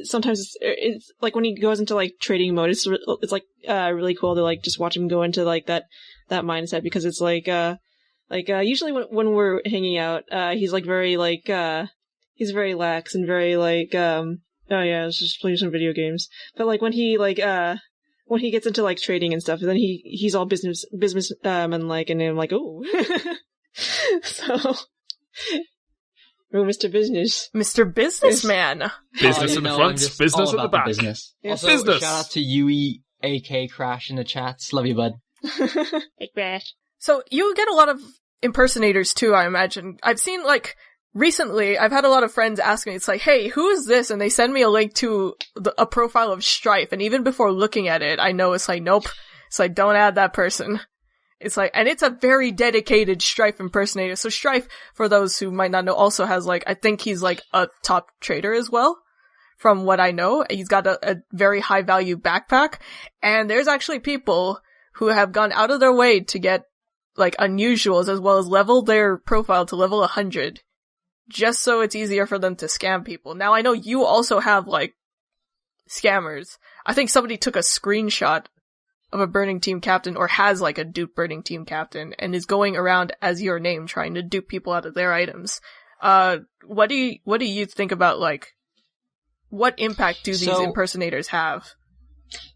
sometimes it's like when he goes into like trading mode, it's like really cool to like just watch him go into like that mindset, because it's like usually when we're hanging out, he's like very like he's very lax and very like oh yeah, let's just play some video games. But like when he gets into like trading and stuff, then he's all business and like, and I'm like, oh. So, Mr. Business. Mr. Businessman. Business in the front, business at the back. Business. Yes. Also, Business. shout out to Yui, AK Crash in the chats. Love you, bud. Hey, Crash. So you get a lot of impersonators too, I imagine. I've seen like, recently, I've had a lot of friends ask me, it's like, hey, who is this? And they send me a link to a profile of Strife. And even before looking at it, I know it's like, nope. It's like, don't add that person. It's like, and it's a very dedicated Strife impersonator. So Strife, for those who might not know, also has like, I think he's like a top trader as well. From what I know, he's got a very high value backpack. And there's actually people who have gone out of their way to get like unusuals, as well as level their profile to level 100. Just so it's easier for them to scam people. Now, I know you also have, like, scammers. I think somebody took a screenshot of a Burning Team captain, or has, like, a dupe Burning Team captain, and is going around as your name trying to dupe people out of their items. What do you think about, like, what impact do these impersonators have?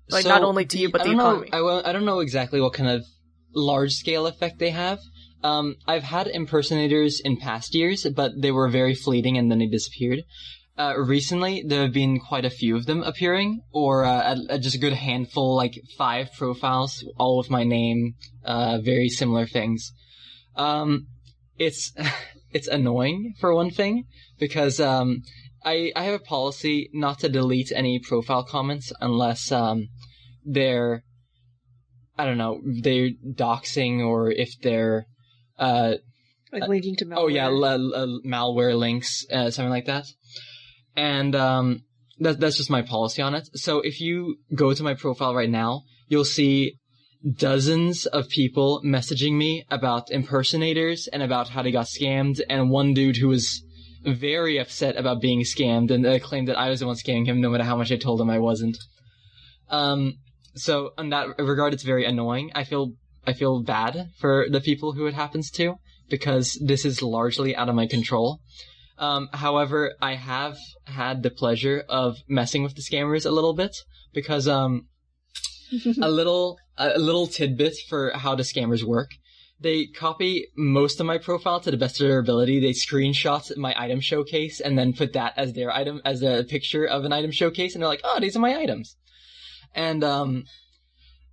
Like, not only to you, but the economy. I don't know exactly what kind of large-scale effect they have. I've had impersonators in past years, but they were very fleeting and then they disappeared. Recently, there have been quite a few of them appearing, or just a good handful, like 5 profiles, all with my name, very similar things. It's annoying, for one thing, because I have a policy not to delete any profile comments unless they're, I don't know, they're doxing, or if they're like linking to malware. Oh yeah, malware links, something like that. And that's just my policy on it. So if you go to my profile right now, you'll see dozens of people messaging me about impersonators and about how they got scammed, and one dude who was very upset about being scammed and claimed that I was the one scamming him, no matter how much I told him I wasn't. So in that regard, it's very annoying. I feel bad for the people who it happens to, because this is largely out of my control. However, I have had the pleasure of messing with the scammers a little bit, because a little tidbit for how the scammers work. They copy most of my profile to the best of their ability. They screenshot my item showcase and then put that as their item, as a picture of an item showcase, and they're like, oh, these are my items. And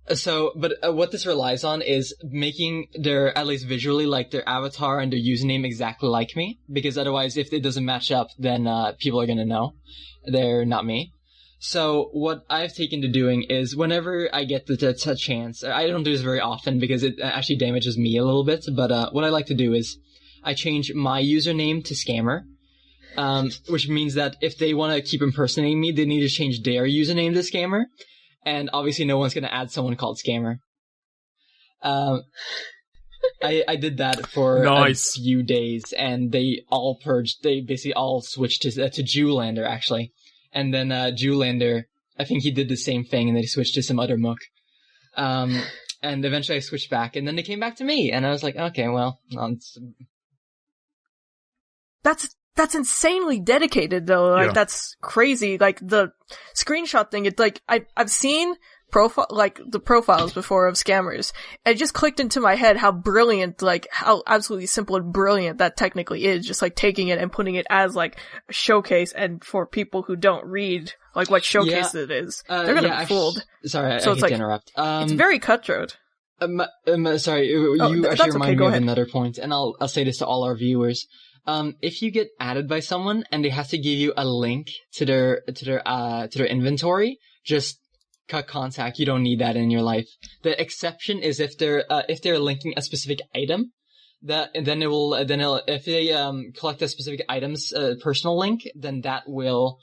what this relies on is making their, at least visually, like their avatar and their username exactly like me, because otherwise, if it doesn't match up, then people are gonna know they're not me. So what I've taken to doing is, whenever I get the chance, I don't do this very often because it actually damages me a little bit, but what I like to do is I change my username to Scammer, which means that if they want to keep impersonating me, they need to change their username to Scammer. And obviously no one's going to add someone called Scammer. I did that for a few days, and they all purged. They basically all switched to Jewlander, actually. And then Jewlander, I think he did the same thing, and they switched to some other mook. And eventually I switched back, and then they came back to me, and I was like, okay, well... That's insanely dedicated, though. Like, yeah. That's crazy. Like, the screenshot thing, it's like, I've seen the profiles before of scammers. And it just clicked into my head how brilliant, like, how absolutely simple and brilliant that technically is. Just, like, taking it and putting it as, like, a showcase, and for people who don't read, like, what showcase it is, they're gonna be fooled. Sorry, so I hate to interrupt. It's very cutthroat. Sorry, you actually remind me of another point, and I'll say this to all our viewers. If you get added by someone and they have to give you a link to their inventory, just cut contact. You don't need that in your life. The exception is if they're linking a specific item, if they collect a specific item's personal link, then that will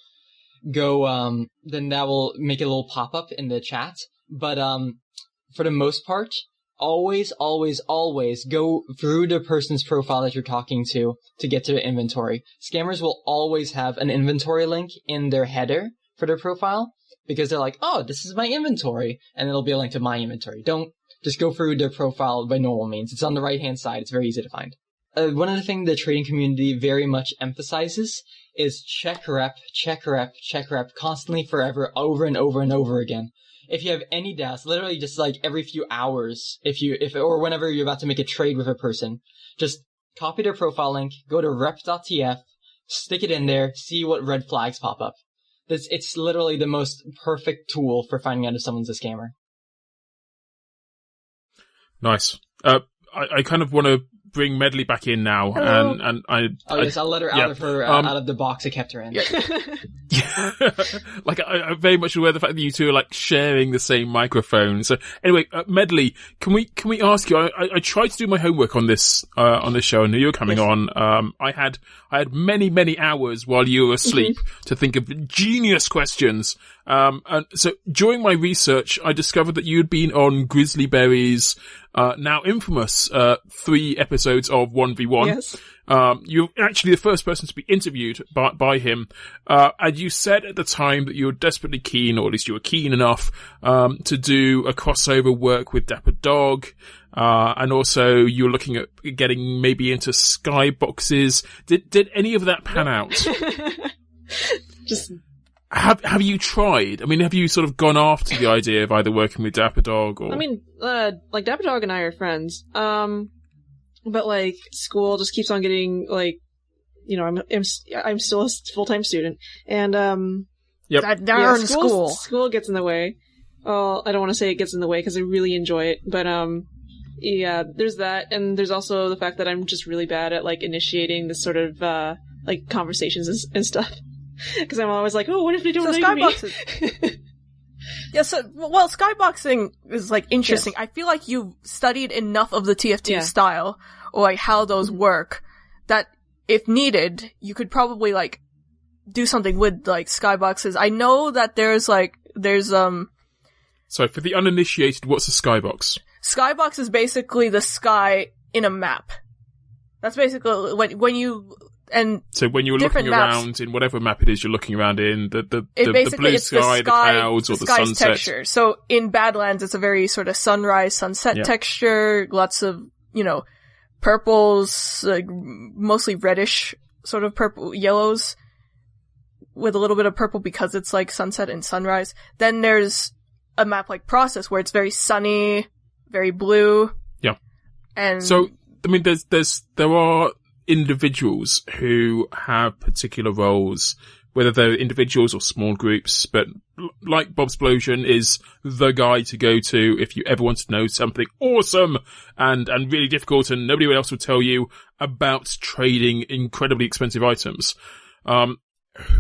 then that will make a little pop-up in the chat. But for the most part, always go through the person's profile that you're talking to get to the inventory. Scammers will always have an inventory link in their header for their profile because they're like, oh, this is my inventory, and it'll be a link to my inventory. Don't just go through their profile by normal means. It's on the right-hand side. It's very easy to find. One of the things the trading community very much emphasizes is check rep, constantly, forever, over and over and over again. If you have any doubts, literally just like every few hours, or whenever you're about to make a trade with a person, just copy their profile link, go to rep.tf, stick it in there, see what red flags pop up. It's literally the most perfect tool for finding out if someone's a scammer. Nice. I kind of want to bring Medli back in now, Hello. and yes, I'll let her out of her out of the box I kept her in. Yeah. Like I'm very much aware of the fact that you two are like sharing the same microphone. So anyway, Medli, can we ask you? I tried to do my homework on this show. I knew you were coming on. I had many hours while you were asleep to think of genius questions. And so during my research, I discovered that you had been on Grizzly Berry's now infamous 3 episodes of 1v1. Yes. You're actually the first person to be interviewed by him. And you said at the time that you were desperately keen, or at least you were keen enough, to do a crossover work with Dapper Dog. And also you were looking at getting maybe into Skyboxes. Did any of that pan out? Just... Have you tried? I mean, have you sort of gone after the idea of either working with Dapper Dog or... I mean, like, Dapper Dog and I are friends. But, like, school just keeps on getting, like, you know, I'm still a full-time student. And, Yep. Darn School gets in the way. Well, I don't want to say it gets in the way because I really enjoy it. But, yeah, there's that. And there's also the fact that I'm just really bad at, like, initiating this sort of, like, conversations and stuff. Because I'm always like, oh, what if they don't like me? Yeah, skyboxing is, like, interesting. Yes. I feel like you've studied enough of the TF2 style, or, like, how those work, that if needed, you could probably, like, do something with, like, skyboxes. I know that there's So, for the uninitiated, what's a skybox? Skybox is basically the sky in a map. That's basically, when you... And so when you're looking around in whatever map it is you're looking around in, the blue sky, the clouds, or the sunset. Texture. So in Badlands, it's a very sort of sunrise, sunset texture, lots of, you know, purples, like, mostly reddish sort of purple, yellows, with a little bit of purple because it's like sunset and sunrise. Then there's a map like Process where it's very sunny, very blue. Yeah. And so, I mean, there are individuals who have particular roles, whether they're individuals or small groups, but like Bobsplosion is the guy to go to if you ever want to know something awesome and really difficult and nobody else will tell you about trading incredibly expensive items.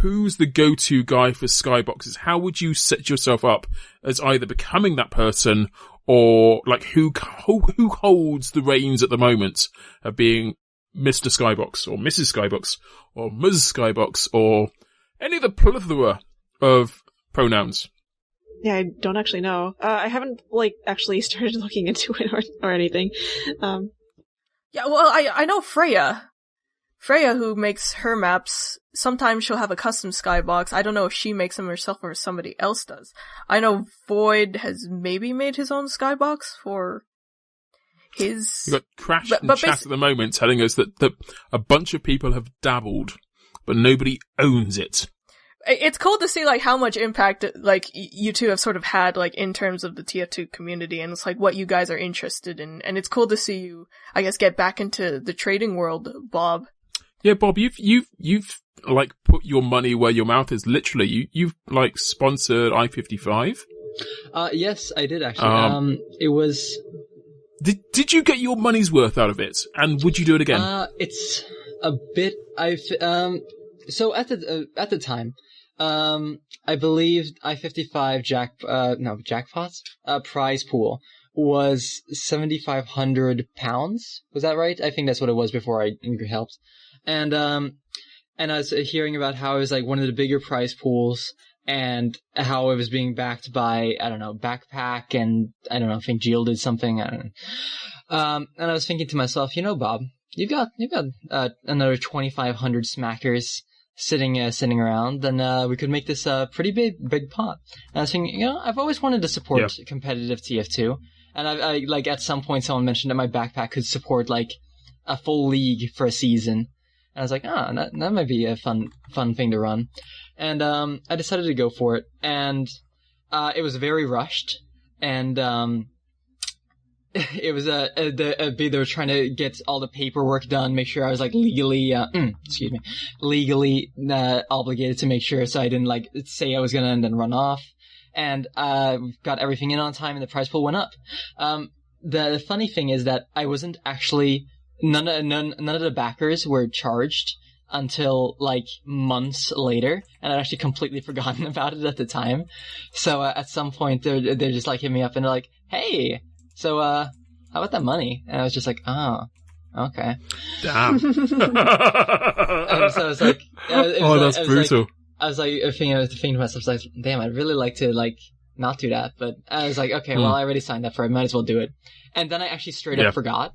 Who's the go-to guy for Skyboxes? How would you set yourself up as either becoming that person or like who holds the reins at the moment of being Mr. Skybox, or Mrs. Skybox, or Ms. Skybox, or any of the plethora of pronouns? Yeah, I don't actually know. I haven't, like, actually started looking into it or anything. Yeah, well, I know Freya. Freya, who makes her maps, sometimes she'll have a custom skybox. I don't know if she makes them herself or somebody else does. I know Void has maybe made his own skybox for his... You've got Crash in chat at the moment telling us that a bunch of people have dabbled, but nobody owns it. It's cool to see, like, how much impact, like, you two have sort of had, like, in terms of the TF2 community, and it's, like, what you guys are interested in. And it's cool to see you, I guess, get back into the trading world, Bob. Yeah, Bob, you've like, put your money where your mouth is, literally. You've, like, sponsored I-55? Yes, I did, actually. It was... Did you get your money's worth out of it? And would you do it again? It's a bit, so at the time, I believe I-55 jackpots, prize pool was £7,500. Was that right? I think that's what it was before I helped. And, and I was hearing about how it was like one of the bigger prize pools, and how it was being backed by, I don't know, Backpack, and I don't know, I think Geel did something, I don't know. And I was thinking to myself, Bob, you've got another 2,500 smackers sitting around, then we could make this a pretty big pot. And I was thinking, I've always wanted to support competitive TF2, and I like at some point someone mentioned that my Backpack could support like a full league for a season. And I was like, that might be a fun thing to run. And I decided to go for it. And it was very rushed. And it was they were trying to get all the paperwork done, make sure I was like legally obligated to make sure, so I didn't like say I was gonna and then run off. And got everything in on time, and the prize pool went up. The funny thing is that I wasn't actually. None of the backers were charged until like months later, and I'd actually completely forgotten about it at the time. So at some point they're just like hit me up and they're like, "Hey, so how about that money?" And I was just like, "Oh, okay." Damn. And so I was like, that's brutal. I was thinking to myself, like, "Damn, I'd really like to like not do that," but I was like, "Okay, well, I already signed up for it. Might as well do it." And then I actually straight up forgot.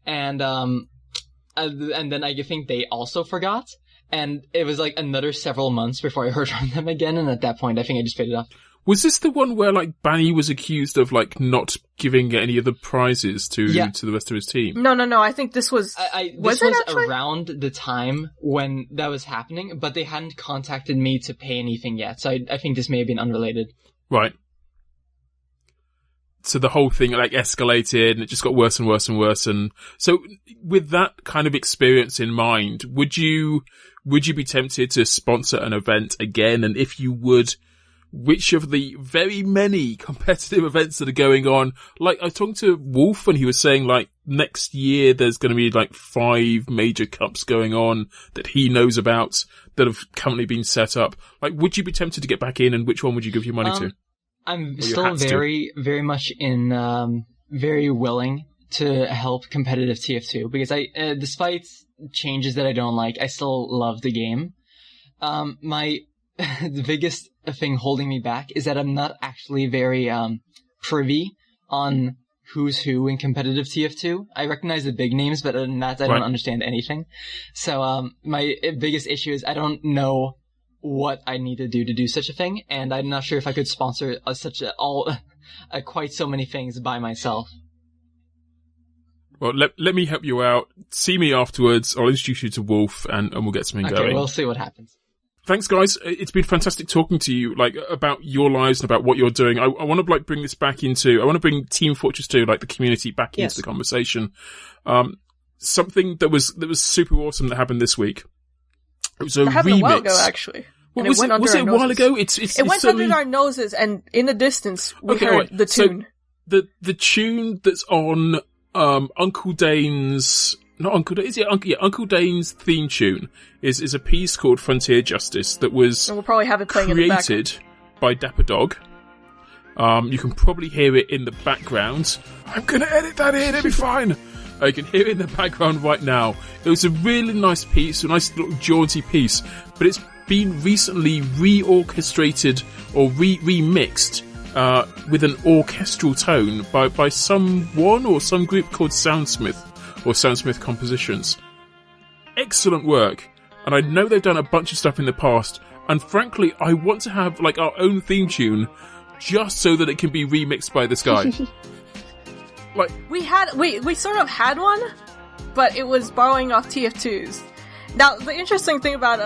And then I think they also forgot, and it was like another several months before I heard from them again, and at that point I think I just paid it off. Was this the one where like Banny was accused of like not giving any of the prizes to the rest of his team? No, I think this was... This was around the time when that was happening, but they hadn't contacted me to pay anything yet, so I think this may have been unrelated. Right. So the whole thing like escalated and it just got worse and worse and worse. And so with that kind of experience in mind, would you be tempted to sponsor an event again? And if you would, which of the very many competitive events that are going on, like I was talking to Wolf and he was saying like next year there's going to be like 5 major cups going on that he knows about that have currently been set up. Like, would you be tempted to get back in, and which one would you give your money to? I'm still very, very much very willing to help competitive TF2 because despite changes that I don't like, I still love the game. The biggest thing holding me back is that I'm not actually very, privy on who's who in competitive TF2. I recognize the big names, but other than that, I don't understand anything. So, my biggest issue is I don't know what I need to do such a thing, and I'm not sure if I could sponsor quite so many things by myself. Well, let me help you out. See me afterwards. I'll introduce you to Wolf, and we'll get something going. Okay, we'll see what happens. Thanks, guys. It's been fantastic talking to you, like, about your lives and about what you're doing. I want to, like, bring this back into... I want to bring Team Fortress 2, like, the community back into the conversation. Something that was super awesome that happened this week. It was a remix. It happened a while ago, actually. Well, was it a while ago? It went under our noses, and in the distance, we heard the tune. So the tune that's on Uncle Dane's... Not Uncle Dane, is it? Uncle Dane's theme tune is a piece called Frontier Justice that was and we'll probably have it playing created by Dapper Dog. You can probably hear it in the background. I'm gonna edit that in, it'll be fine. You can hear it in the background right now. It was a really nice piece, a nice little jaunty piece, but it's been recently reorchestrated or remixed with an orchestral tone by someone or some group called Soundsmith or Soundsmith Compositions. Excellent work, and I know they've done a bunch of stuff in the past, and frankly I want to have like our own theme tune just so that it can be remixed by this guy. Like we sort of had one, but it was borrowing off TF2's. Now the interesting thing about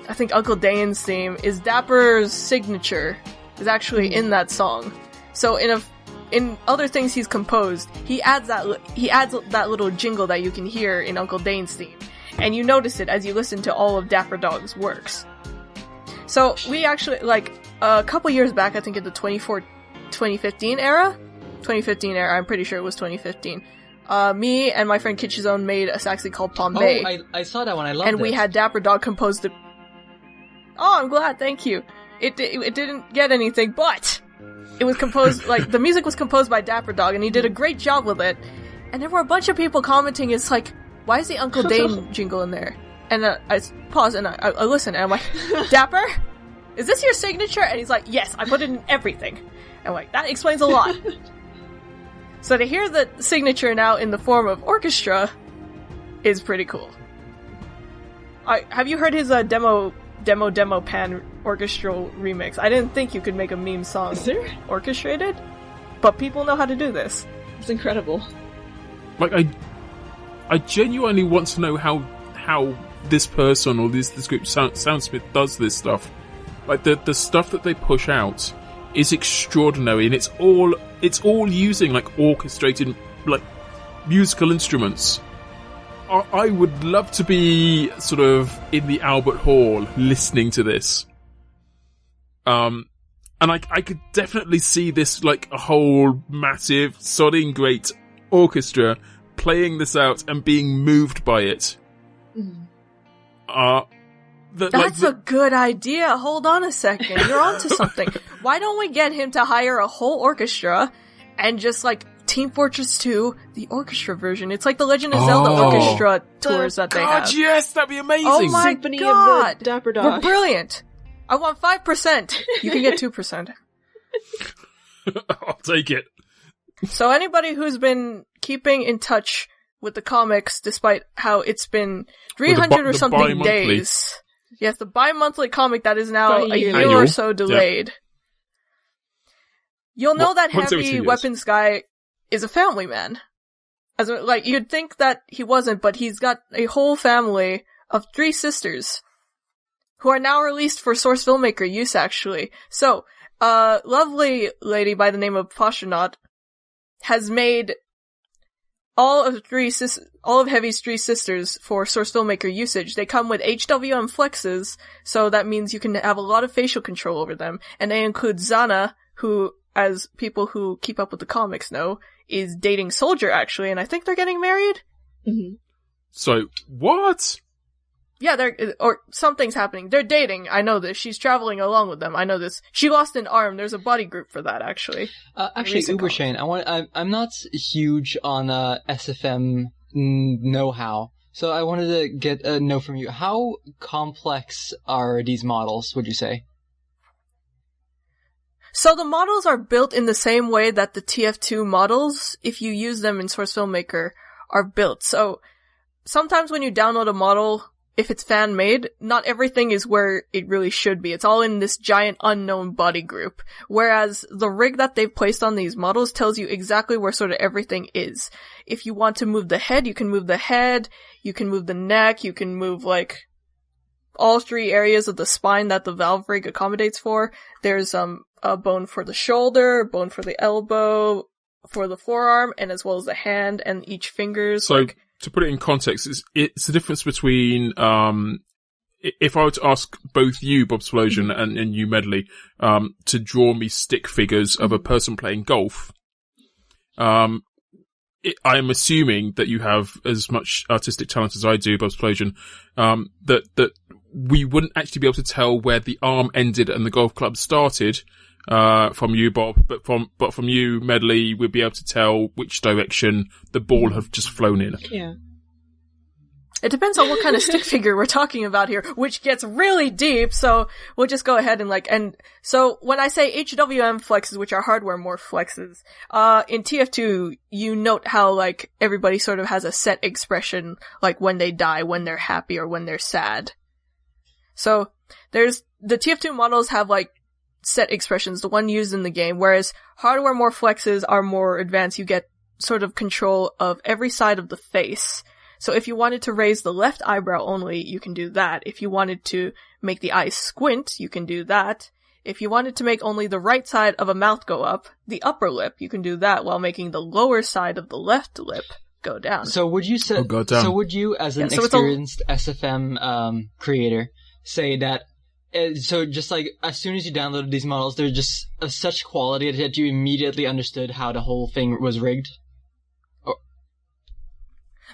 I think Uncle Dane's theme is Dapper's signature is actually in that song. So in other things he's composed, he adds that little jingle that you can hear in Uncle Dane's theme, and you notice it as you listen to all of Dapper Dog's works. So we actually, like, a couple years back, I think in the 2015 era, I'm pretty sure it was 2015, me and my friend Kitchizone made a saxy called Bombay. Oh, I saw that one, I loved it. And we had Dapper Dog compose the... Oh, I'm glad, thank you. It didn't get anything, but... It was composed, like, the music was composed by Dapper Dog, and he did a great job with it. And there were a bunch of people commenting, it's like, why is the Uncle Dane jingle in there? And I pause and I listen, and I'm like, Dapper, is this your signature? And he's like, yes, I put it in everything. And I'm like, that explains a lot. So to hear the signature now in the form of orchestra is pretty cool. Have you heard his demo pan orchestral remix? I didn't think you could make a meme song orchestrated, but people know how to do this. It's incredible. Like, I genuinely want to know how this person or this group Soundsmith does this stuff. Like, the stuff that they push out is extraordinary, and it's all using like orchestrated like musical instruments. I would love to be sort of in the Albert Hall listening to this. And I could definitely see this like a whole massive, sodding great orchestra playing this out and being moved by it. That's a good idea. Hold on a second. You're onto something. Why don't we get him to hire a whole orchestra and just like Team Fortress 2, the orchestra version. It's like the Legend of Zelda orchestra tours that they have. God, yes, that'd be amazing. Oh my Symphony god. Of the Dapper Dog. We're brilliant. I want 5%. You can get 2%. I'll take it. So anybody who's been keeping in touch with the comics, despite how it's been 300 or something bi-monthly days. Yes, the bi-monthly comic that is now a year or so delayed. Yep. You'll know that Heavy Weapons guy is a family man. Like, you'd think that he wasn't, but he's got a whole family of 3 sisters who are now released for Source Filmmaker use, actually. So, a lovely lady by the name of Pashonaut has made all of Heavy's 3 sisters for Source Filmmaker usage. They come with HWM flexes, so that means you can have a lot of facial control over them. And they include Zana, who, as people who keep up with the comics know, is dating Soldier, actually, and I think they're getting married? Mm-hmm. So, what? Yeah, or something's happening. They're dating, I know this. She's traveling along with them, I know this. She lost an arm, there's a body group for that, actually. Actually, Ubershane, I'm not huge on SFM know-how, so I wanted to get a know from you. How complex are these models, would you say? So the models are built in the same way that the TF2 models, if you use them in Source Filmmaker, are built. So sometimes when you download a model, if it's fan-made, not everything is where it really should be. It's all in this giant unknown body group. Whereas the rig that they've placed on these models tells you exactly where sort of everything is. If you want to move the head, you can move the head, you can move the neck, you can move like all 3 areas of the spine that the valve rig accommodates for. There's a bone for the shoulder, bone for the elbow, for the forearm, and as well as the hand and each fingers. So, to put it in context, it's the difference between, if I were to ask both you, Bobsplosion, and you, Medli, to draw me stick figures of a person playing golf, I'm assuming that you have as much artistic talent as I do, Bobsplosion, that we wouldn't actually be able to tell where the arm ended and the golf club started, from you, Bob, but from you, Medli, we'd be able to tell which direction the ball had just flown in. Yeah. It depends on what kind of stick figure we're talking about here, which gets really deep, so we'll just go ahead and so when I say HWM flexes, which are hardware morph flexes, in TF2, you note how, like, everybody sort of has a set expression, like when they die, when they're happy, or when they're sad. So, the TF2 models have, like, set expressions, the one used in the game, whereas hardware morph flexes are more advanced. You get sort of control of every side of the face. So if you wanted to raise the left eyebrow only, you can do that. If you wanted to make the eyes squint, you can do that. If you wanted to make only the right side of a mouth go up, the upper lip, you can do that while making the lower side of the left lip go down. So would you say, so would you, as an experienced SFM creator, say that so just like as soon as you downloaded these models, they're just of such quality that you immediately understood how the whole thing was rigged?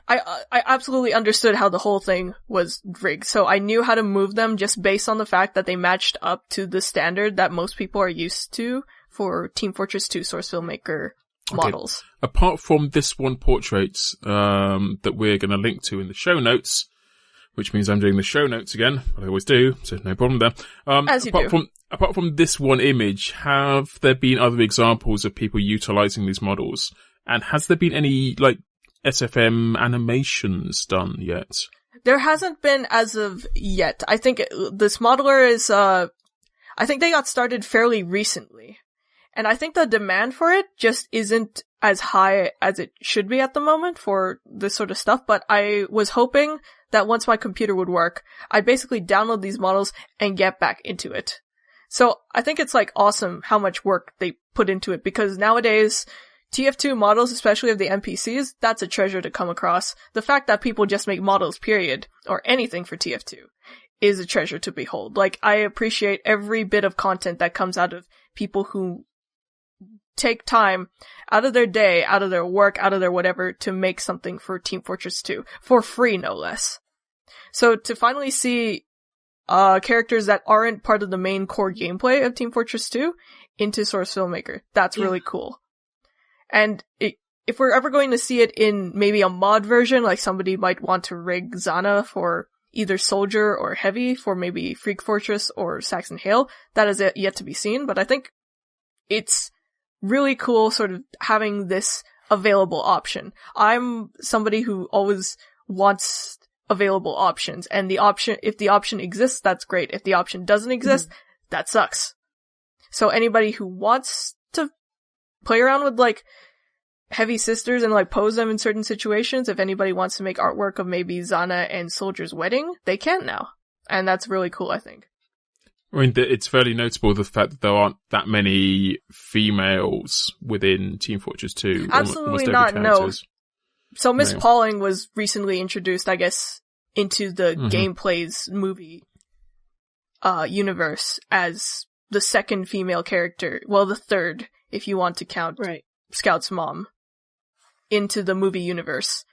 I absolutely understood how the whole thing was rigged, so I knew how to move them just based on the fact that they matched up to the standard that most people are used to for Team Fortress 2 Source Filmmaker models. Apart from this one portrait that we're going to link to in the show notes, which means I'm doing the show notes again, but I always do, so no problem there. As you do. Apart from this one image, have there been other examples of people utilizing these models? And has there been any, like, SFM animations done yet? There hasn't been as of yet. I think this modeler is, I think they got started fairly recently. And I think the demand for it just isn't as high as it should be at the moment for this sort of stuff, but I was hoping that once my computer would work, I'd basically download these models and get back into it. So I think it's like awesome how much work they put into it, because nowadays TF2 models, especially of the NPCs, that's a treasure to come across. The fact that people just make models, period, or anything for TF2, is a treasure to behold. Like, I appreciate every bit of content that comes out of people who take time out of their day, out of their work, out of their whatever, to make something for Team Fortress 2. For free, no less. So to finally see characters that aren't part of the main core gameplay of Team Fortress 2 into Source Filmmaker, that's really cool. And if we're ever going to see it in maybe a mod version, like somebody might want to rig Zana for either Soldier or Heavy for maybe Freak Fortress or Saxon Hale, that is yet to be seen, but I think it's really cool sort of having this available option. I'm somebody who always wants available options, and if the option exists, that's great. If the option doesn't exist, that sucks. So anybody who wants to play around with, like, Heavy Sisters and, like, pose them in certain situations, if anybody wants to make artwork of maybe Zana and Soldier's wedding, they can now. And that's really cool, I think. I mean, it's fairly notable the fact that there aren't that many females within Team Fortress 2. Absolutely not, no. So Miss Pauling was recently introduced, I guess, into the Gameplay's movie universe as the second female character. Well, the third, if you want to count Scout's mom, into the movie universe.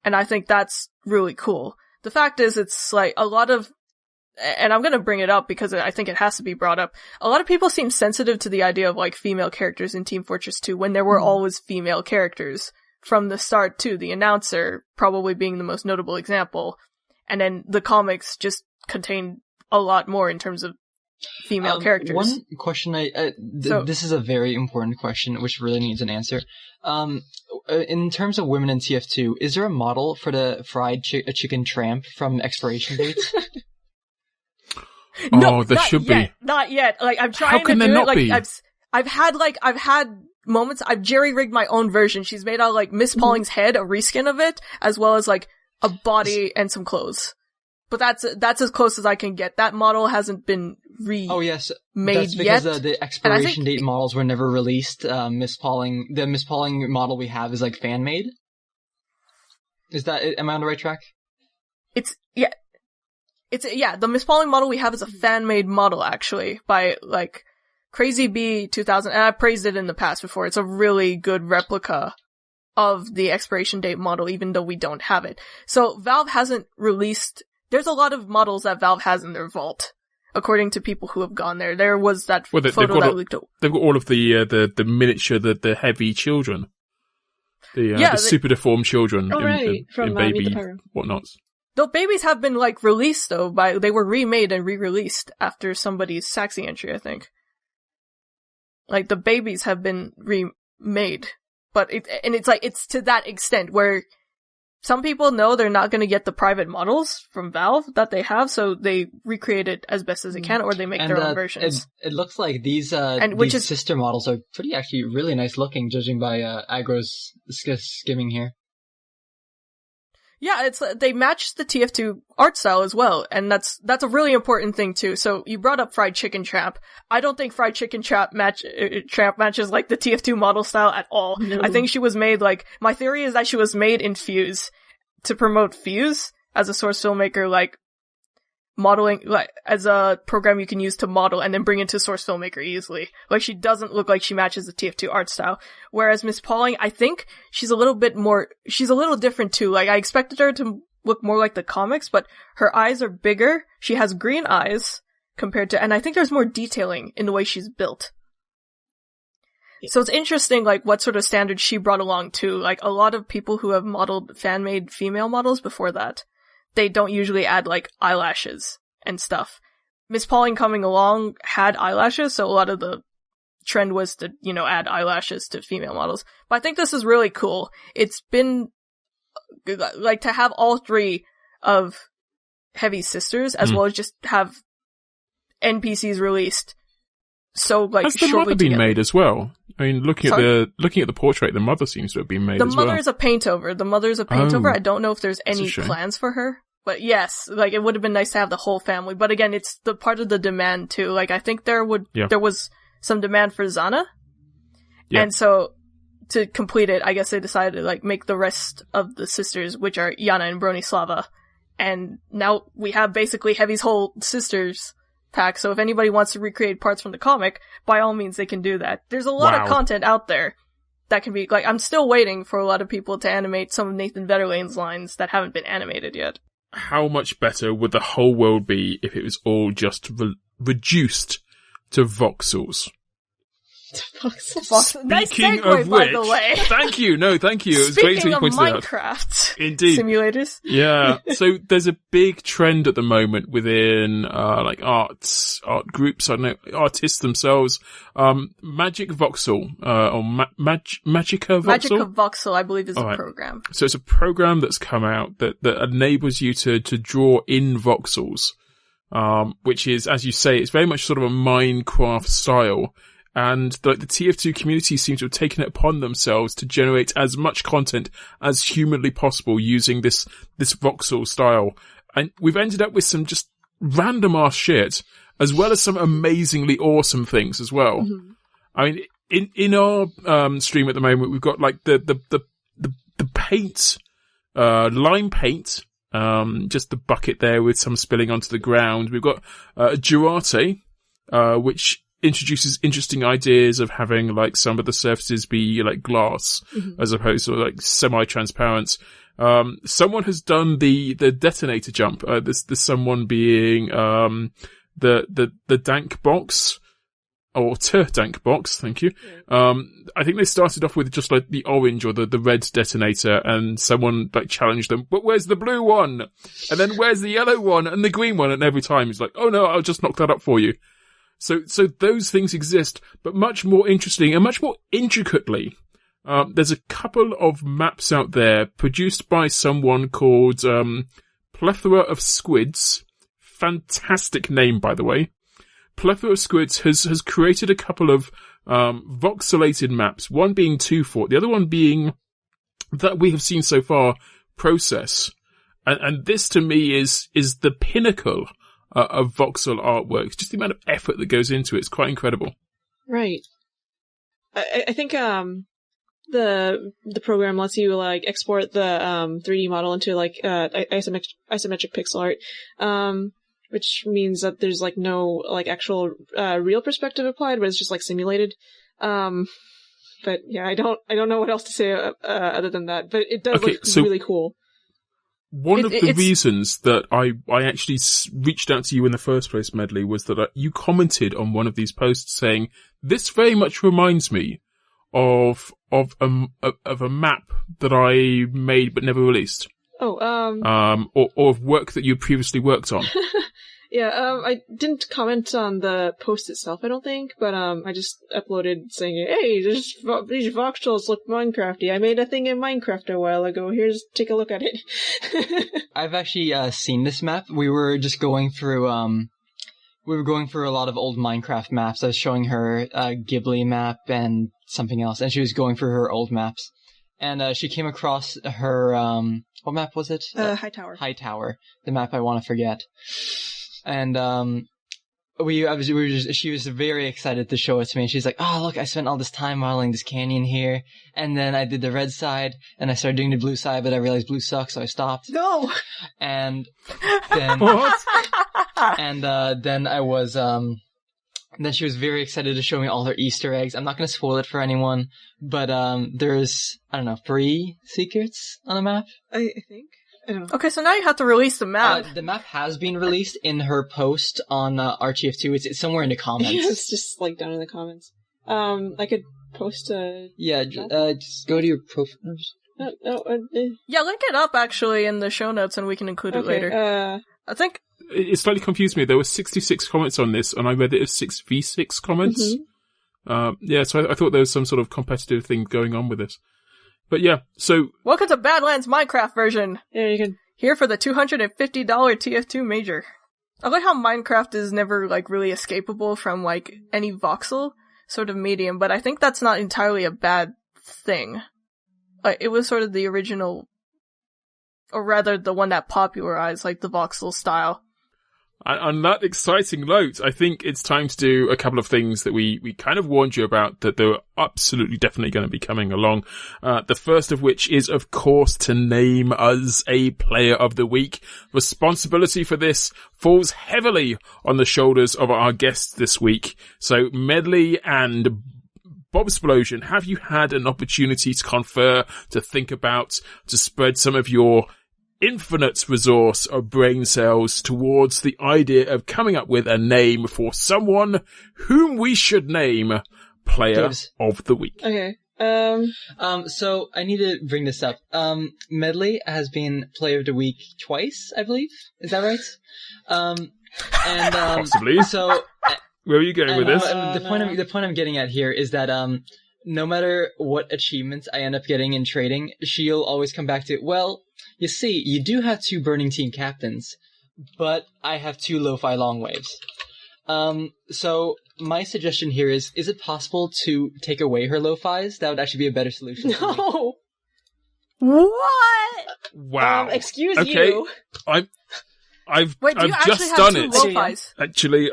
And I think that's really cool. The fact is, it's like a lot of, and I'm gonna bring it up because I think it has to be brought up, a lot of people seem sensitive to the idea of, like, female characters in Team Fortress 2 when there were always female characters from the start too, the announcer probably being the most notable example, and then the comics just contain a lot more in terms of female characters. One question this is a very important question which really needs an answer. In terms of women in TF2, is there a model for the fried chicken tramp from Expiration Dates? No, there should be. Not yet. Like, I'm trying to do it. Like, I've had moments. I've jerry-rigged my own version. She's made out of, like, Miss Pauling's head, a reskin of it, as well as, like, a body and some clothes. But that's as close as I can get. That model hasn't been made that's because yet. The expiration date models were never released. The Miss Pauling model we have is, like, fan made. Am I on the right track? The Miss Pauling model we have is a fan-made model, actually, by, like, Crazy Bee 2000, and I praised it in the past before. It's a really good replica of the expiration date model, even though we don't have it. So Valve hasn't released, there's a lot of models that Valve has in their vault, according to people who have gone there. There was that photo that leaked. They've got all of the miniature, the heavy children. The super deformed children in baby whatnots. The babies have been, like, released, though, they were remade and re-released after somebody's Saxy entry, I think. Like, the babies have been remade. But it's to that extent where some people know they're not gonna get the private models from Valve that they have, so they recreate it as best as they can, or they make their own versions. It looks like these sister models are actually really nice looking, judging by Agro's skimming here. Yeah, they match the TF2 art style as well, and that's a really important thing too. So you brought up Fried Chicken Tramp. I don't think Fried Chicken Tramp matches, like, the TF2 model style at all. No. I think she was made, like, my theory is that she was made in Fuse to promote Fuse as a Source Filmmaker, like, modeling, like, as a program you can use to model and then bring into Source Filmmaker easily. Like, she doesn't look like she matches the TF2 art style. Whereas Miss Pauling, I think she's a little different too. Like, I expected her to look more like the comics, but her eyes are bigger. She has green eyes and I think there's more detailing in the way she's built. So it's interesting, like, what sort of standards she brought along too. Like, a lot of people who have modeled fan-made female models before that, they don't usually add, like, eyelashes and stuff. Miss Pauline coming along had eyelashes, so a lot of the trend was to, you know, add eyelashes to female models. But I think this is really cool. It's been, like, to have all three of Heavy's sisters, as well as just have NPCs released so, like, has the mother been made as well? I mean, looking at the portrait, the mother seems to have been made as well. The mother is a paint-over. I don't know if there's any plans for her. But yes, like, it would have been nice to have the whole family. But again, it's the part of the demand, too. Like, I think there was some demand for Zana. Yeah. And so, to complete it, I guess they decided to, like, make the rest of the sisters, which are Yana and Bronislava. And now we have basically Heavy's whole sisters pack, so if anybody wants to recreate parts from the comic, by all means they can do that. There's a lot of content out there that can be, like, I'm still waiting for a lot of people to animate some of Nathan Vetterlane's lines that haven't been animated yet. How much better would the whole world be if it was all just reduced to voxels? Voxel. Nice segue, by the way. Thank you. It was great to point that out. Minecraft Indeed. simulators. Yeah. So there's a big trend at the moment within, like art groups, I don't know, artists themselves, Magic Voxel, or Magica Voxel? Magica Voxel, I believe, is a program. So it's a program that's come out that enables you to draw in voxels, which is, as you say, it's very much sort of a Minecraft style. And the TF2 community seem to have taken it upon themselves to generate as much content as humanly possible using this voxel style. And we've ended up with some just random ass shit, as well as some amazingly awesome things as well. Mm-hmm. I mean, in our stream at the moment, we've got like the paint, lime paint, just the bucket there with some spilling onto the ground. We've got Jurate, which introduces interesting ideas of having like some of the surfaces be like glass as opposed to like semi-transparent. Someone has done the detonator jump. There's someone being the dank box or dank box. Thank you. I think they started off with just like the orange or the red detonator, and someone like challenged them. But where's the blue one? And then where's the yellow one and the green one? And every time he's like, oh no, I'll just knock that up for you. So those things exist, but much more interesting and much more intricately. There's a couple of maps out there produced by someone called, Plethora of Squids. Fantastic name, by the way. Plethora of Squids has created a couple of, voxelated maps, one being 2-Fort, the other one being, that we have seen so far, Process. And this to me is the pinnacle of voxel artwork. Just the amount of effort that goes into it is quite incredible. Right. I think the program lets you like export the 3D model into like isometric pixel art, which means that there's like no like actual real perspective applied, but it's just like simulated. But yeah, I don't know what else to say other than that. But it does look really cool. One of the reasons that I actually reached out to you in the first place, Medli, was that you commented on one of these posts saying, this very much reminds me of a map that I made but never released. Oh, or of work that you previously worked on. Yeah, I didn't comment on the post itself, I don't think, but I just uploaded saying, hey, these voxels look Minecrafty. I made a thing in Minecraft a while ago. Take a look at it. I've actually seen this map. We were just going through a lot of old Minecraft maps. I was showing her a Ghibli map and something else, and she was going through her old maps. And she came across her what map was it? Hightower. Hightower, the map I want to forget. And she was very excited to show it to me. And she's like, "Oh, look, I spent all this time modeling this canyon here, and then I did the red side, and I started doing the blue side, but I realized blue sucks, so I stopped." No. And then then I was then she was very excited to show me all her Easter eggs. I'm not going to spoil it for anyone, but there's, I don't know, 3 secrets on the map. I think. I don't know. Okay, so now you have to release the map. The map has been released in her post on RTF2. It's somewhere in the comments. Yeah, it's just like down in the comments. I could post a... Yeah, just go to your profile. Yeah, link it up actually in the show notes and we can include it later. I think it slightly confused me. There were 66 comments on this, and I read it as 6v6 comments. Yeah, so I thought there was some sort of competitive thing going on with this. But yeah, so... Welcome to Badlands Minecraft version! Yeah, you can... Here for the $250 TF2 major. I like how Minecraft is never, like, really escapable from, like, any voxel sort of medium, but I think that's not entirely a bad thing. Like, it was sort of the original, or rather the one that popularized, like, the voxel style. On that exciting note, I think it's time to do a couple of things that we kind of warned you about that they were absolutely definitely going to be coming along. The first of which is, of course, to name us a player of the week. Responsibility for this falls heavily on the shoulders of our guests this week. So, Medli and Bobsplosion, have you had an opportunity to confer, to think about, to spread some of your infinite resource of brain cells towards the idea of coming up with a name for someone whom we should name Player of the Week? Okay. So I need to bring this up. Medli has been Player of the Week twice, I believe. Is that right? Possibly. So where are you going with this? The point I'm getting at here is that no matter what achievements I end up getting in trading, she'll always come back to, well, you see, you do have 2 Burning Team captains, but I have 2 Lo-Fi Long Waves. So my suggestion here is it possible to take away her Lo-Fis? That would actually be a better solution. No! What? Wow. Excuse okay. you. I've Wait, do you just actually done have 2 it. Lo-Fis? Actually,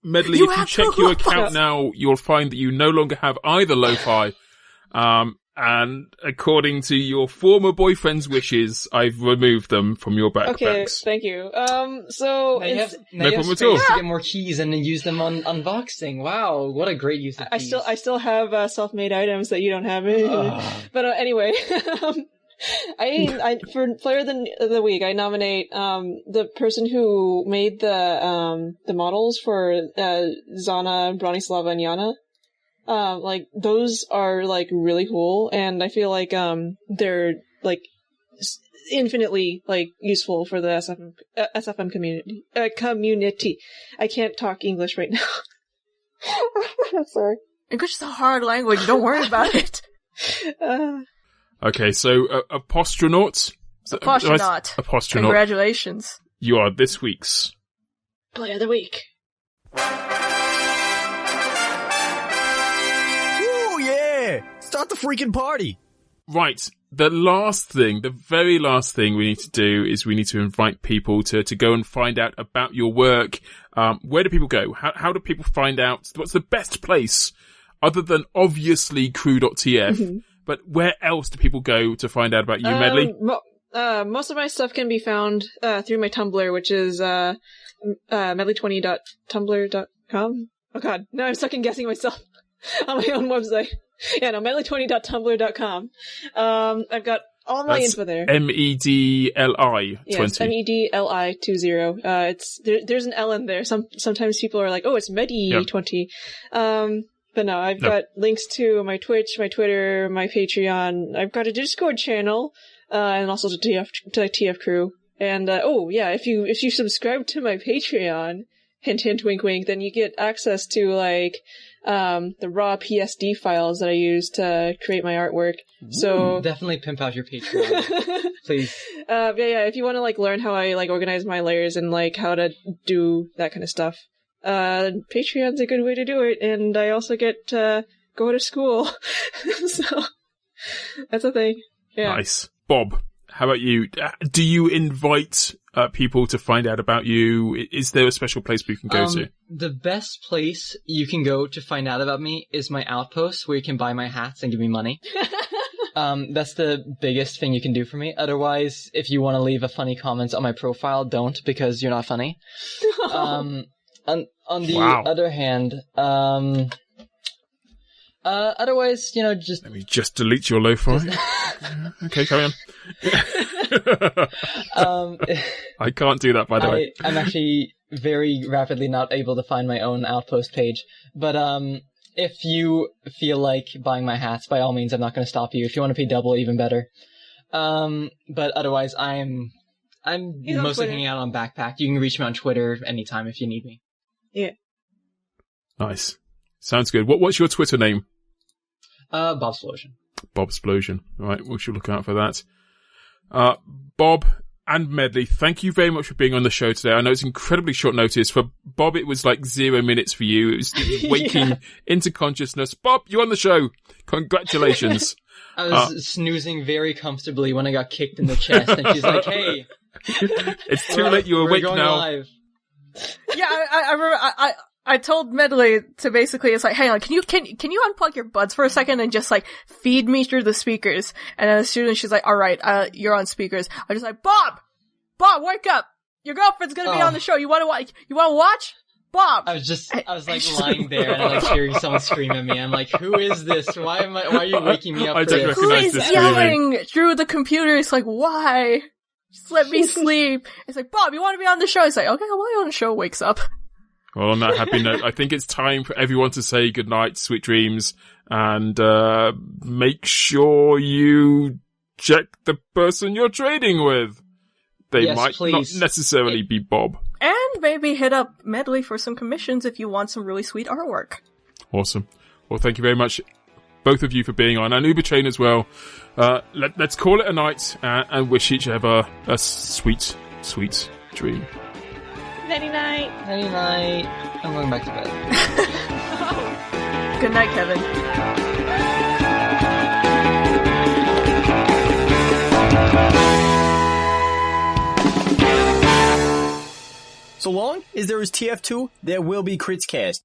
Medli, You if you have check 2 your account Lo-Fis. now, you'll find that you no longer have either Lo-Fi. And according to your former boyfriend's wishes, I've removed them from your backpacks. Okay, thank you. So... Now you have problem at space all. to get more keys and then use them on unboxing. Wow, what a great use of keys. I still have self-made items that you don't have. But anyway, I for Player of the Week, I nominate the person who made the models for Zana, Bronislava, and Yana. Like those are like really cool, and I feel like they're like infinitely like useful for the SFM community. I can't talk English right now. I'm sorry. English is a hard language. Don't worry about it. Okay, so Apostronaut. Apostronaut. Congratulations. You are this week's Player of the Week. Start the freaking party! Right. The very last thing we need to do is we need to invite people to go and find out about your work. Where do people go? How do people find out? What's the best place other than obviously crew.tf? But where else do people go to find out about you, Medli? Most of my stuff can be found through my Tumblr, which is medli20.tumblr.com. Oh god, now I'm second guessing myself on my own website. Yeah, no, medli20.tumblr.com. I've got all my info there. MEDLI 20. Yes, MEDLI20. There's an L in there. Sometimes people are like, oh, it's Medi20. But no, I've got links to my Twitch, my Twitter, my Patreon. I've got a Discord channel, and also to TF Crew. And, if you subscribe to my Patreon, hint, hint, wink, wink, then you get access to, like, the raw PSD files that I use to create my artwork. So definitely pimp out your Patreon, please. If you want to, like, learn how I, like, organize my layers and, like, how to do that kind of stuff, Patreon's a good way to do it, and I also get to go to school. So, that's a thing. Yeah. Nice. Bob, how about you? Do you invite people to find out about you? Is there a special place we can go to? The best place you can go to find out about me is my Outpost, where you can buy my hats and give me money. That's the biggest thing you can do for me. Otherwise, if you want to leave a funny comment on my profile, don't, because you're not funny. On the other hand, otherwise, just... Let me just delete your lo-fi. Okay, carry on. I can't do that, by the way. I'm actually very rapidly not able to find my own Outpost page. But if you feel like buying my hats, by all means, I'm not going to stop you. If you want to pay double, even better. But otherwise, I'm mostly hanging out on Backpack. You can reach me on Twitter anytime if you need me. Yeah. Nice. Sounds good. What's your Twitter name? Bobsplosion. Bobsplosion. All right, we should look out for that. Bob and Medli, thank you very much for being on the show today. I know it's incredibly short notice. For Bob, it was like 0 minutes for you. It was waking into consciousness. Bob, you're on the show. Congratulations. I was snoozing very comfortably when I got kicked in the chest, and she's like, "Hey, it's too late. You're awake now." Live. Yeah, I remember. I told Medli to basically, it's like, hey, like, can you unplug your buds for a second and just like feed me through the speakers? And as soon as she's like, all right, you're on speakers, I'm just like, Bob, wake up! Your girlfriend's gonna be on the show. You want to watch? Bob. I was like lying there and like hearing someone scream at me. I'm like, who is this? Why are you waking me up? I don't Who recognize is yelling through the computer? It's like, why? Just let me sleep. It's like, Bob, you want to be on the show? It's like, okay, I'll be on the show. Wakes up. Well, on that happy note, I think it's time for everyone to say goodnight, sweet dreams, and make sure you check the person you're trading with. They might not necessarily be Bob. And maybe hit up Medli for some commissions if you want some really sweet artwork. Awesome. Well, thank you very much, both of you, for being on, and Uber Chain as well. Let's call it a night and wish each other a sweet, sweet dream. Nighty-night. Nighty-night. I'm going back to bed. Good night, Kevin. So long as there is TF2, there will be KritzKast.